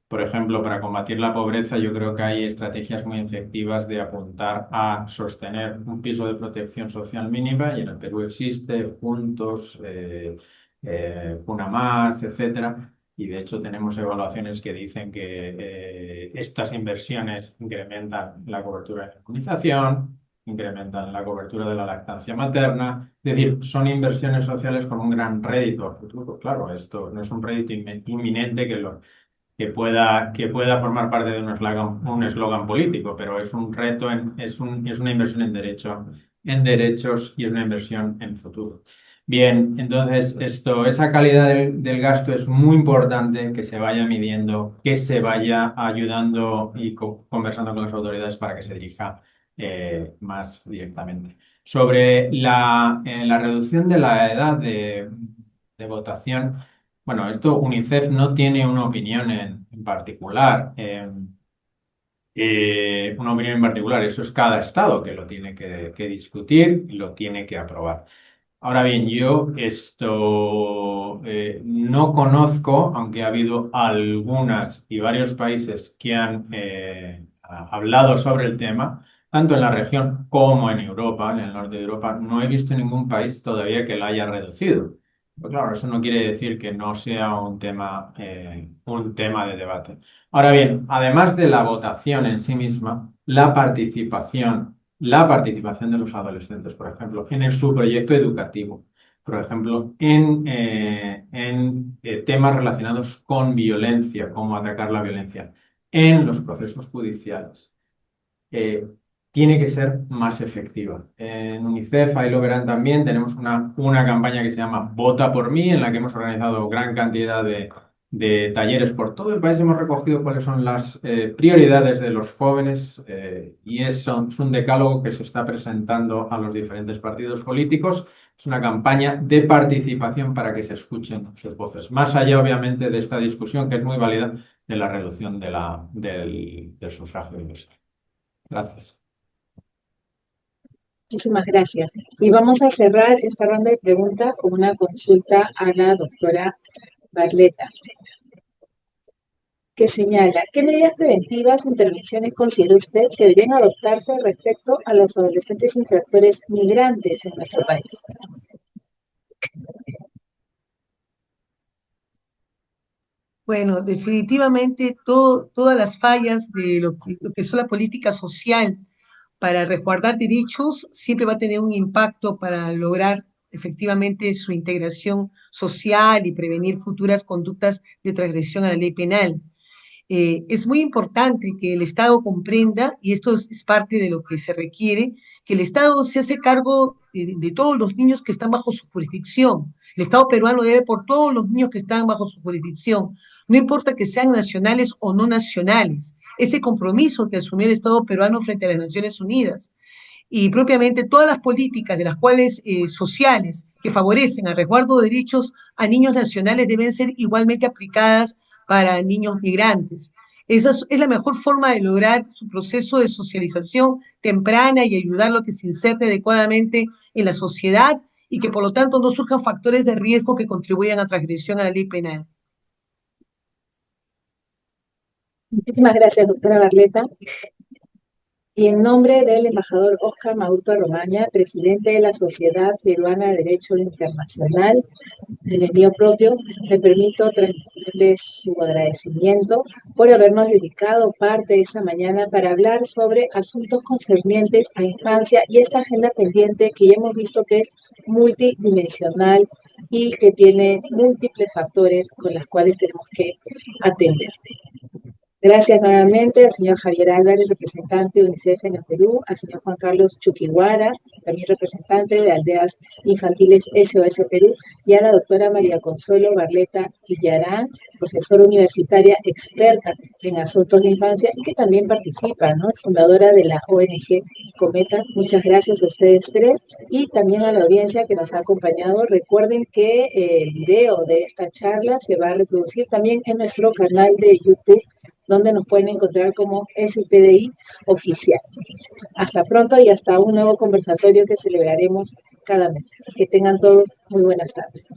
por ejemplo, para combatir la pobreza, yo creo que hay estrategias muy efectivas de apuntar a sostener un piso de protección social mínima, y en el Perú existe, Juntos, Una Más, etcétera. Y de hecho tenemos evaluaciones que dicen que estas inversiones incrementan la cobertura de la inmunización, incrementan la cobertura de la lactancia materna. Es decir, son inversiones sociales con un gran rédito a futuro. Claro, esto no es un rédito inminente que pueda formar parte de un eslogan político, pero es un reto, es una inversión en derechos y es una inversión en futuro. Bien, entonces esa calidad del gasto es muy importante que se vaya midiendo, que se vaya ayudando y conversando con las autoridades para que se dirija más directamente. Sobre la reducción de la edad de votación. Bueno, esto UNICEF no tiene una opinión en particular. Una opinión en particular, eso es cada estado que lo tiene que discutir y lo tiene que aprobar. Ahora bien, yo esto no conozco, aunque ha habido algunas y varios países que han hablado sobre el tema, tanto en la región como en Europa, en el norte de Europa, no he visto ningún país todavía que la haya reducido. Pero claro, eso no quiere decir que no sea un tema de debate. Ahora bien, además de la votación en sí misma, la participación de los adolescentes, por ejemplo, en su proyecto educativo, por ejemplo, en temas relacionados con violencia, cómo atacar la violencia, en los procesos judiciales. tiene que ser más efectiva. En UNICEF, ahí lo verán también, tenemos una campaña que se llama Vota por mí, en la que hemos organizado gran cantidad de talleres por todo el país. Hemos recogido cuáles son las prioridades de los jóvenes y es un decálogo que se está presentando a los diferentes partidos políticos. Es una campaña de participación para que se escuchen sus voces, más allá obviamente de esta discusión que es muy válida de la reducción del sufragio universal. Gracias. Muchísimas gracias. Y vamos a cerrar esta ronda de preguntas con una consulta a la doctora Barleta, que señala, ¿qué medidas preventivas o intervenciones considera usted que deberían adoptarse respecto a los adolescentes infractores migrantes en nuestro país? Bueno, definitivamente todas las fallas de lo que son la política social para resguardar derechos siempre va a tener un impacto para lograr efectivamente su integración social y prevenir futuras conductas de transgresión a la ley penal. Es muy importante que el Estado comprenda, y esto es parte de lo que se requiere, que el Estado se hace cargo de todos los niños que están bajo su jurisdicción. El Estado peruano debe por todos los niños que están bajo su jurisdicción, no importa que sean nacionales o no nacionales. Ese compromiso que asumió el Estado peruano frente a las Naciones Unidas y propiamente todas las políticas de las cuales sociales que favorecen el resguardo de derechos a niños nacionales deben ser igualmente aplicadas para niños migrantes. Esa es la mejor forma de lograr su proceso de socialización temprana y ayudarlo a que se inserte adecuadamente en la sociedad y que por lo tanto no surjan factores de riesgo que contribuyan a transgresión a la ley penal. Muchísimas gracias, doctora Barleta. Y en nombre del embajador Óscar Maurto Romaña, presidente de la Sociedad Peruana de Derecho Internacional, en el mío propio, me permito transmitirles su agradecimiento por habernos dedicado parte de esa mañana para hablar sobre asuntos concernientes a infancia y esta agenda pendiente que ya hemos visto que es multidimensional y que tiene múltiples factores con los cuales tenemos que atender. Gracias nuevamente al señor Javier Álvarez, representante de UNICEF en el Perú, al señor Juan Carlos Chuquiguara, también representante de Aldeas Infantiles SOS Perú, y a la doctora María Consuelo Barleta Villarán, profesora universitaria experta en asuntos de infancia y que también participa, ¿no? Fundadora de la ONG Cometa. Muchas gracias a ustedes tres y también a la audiencia que nos ha acompañado. Recuerden que el video de esta charla se va a reproducir también en nuestro canal de YouTube, donde nos pueden encontrar como SPDI Oficial. Hasta pronto y hasta un nuevo conversatorio que celebraremos cada mes. Que tengan todos muy buenas tardes.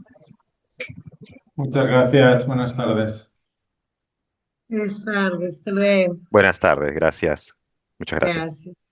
Muchas gracias. Buenas tardes. Buenas tardes. Hasta luego. Buenas tardes, gracias. Muchas gracias. Gracias.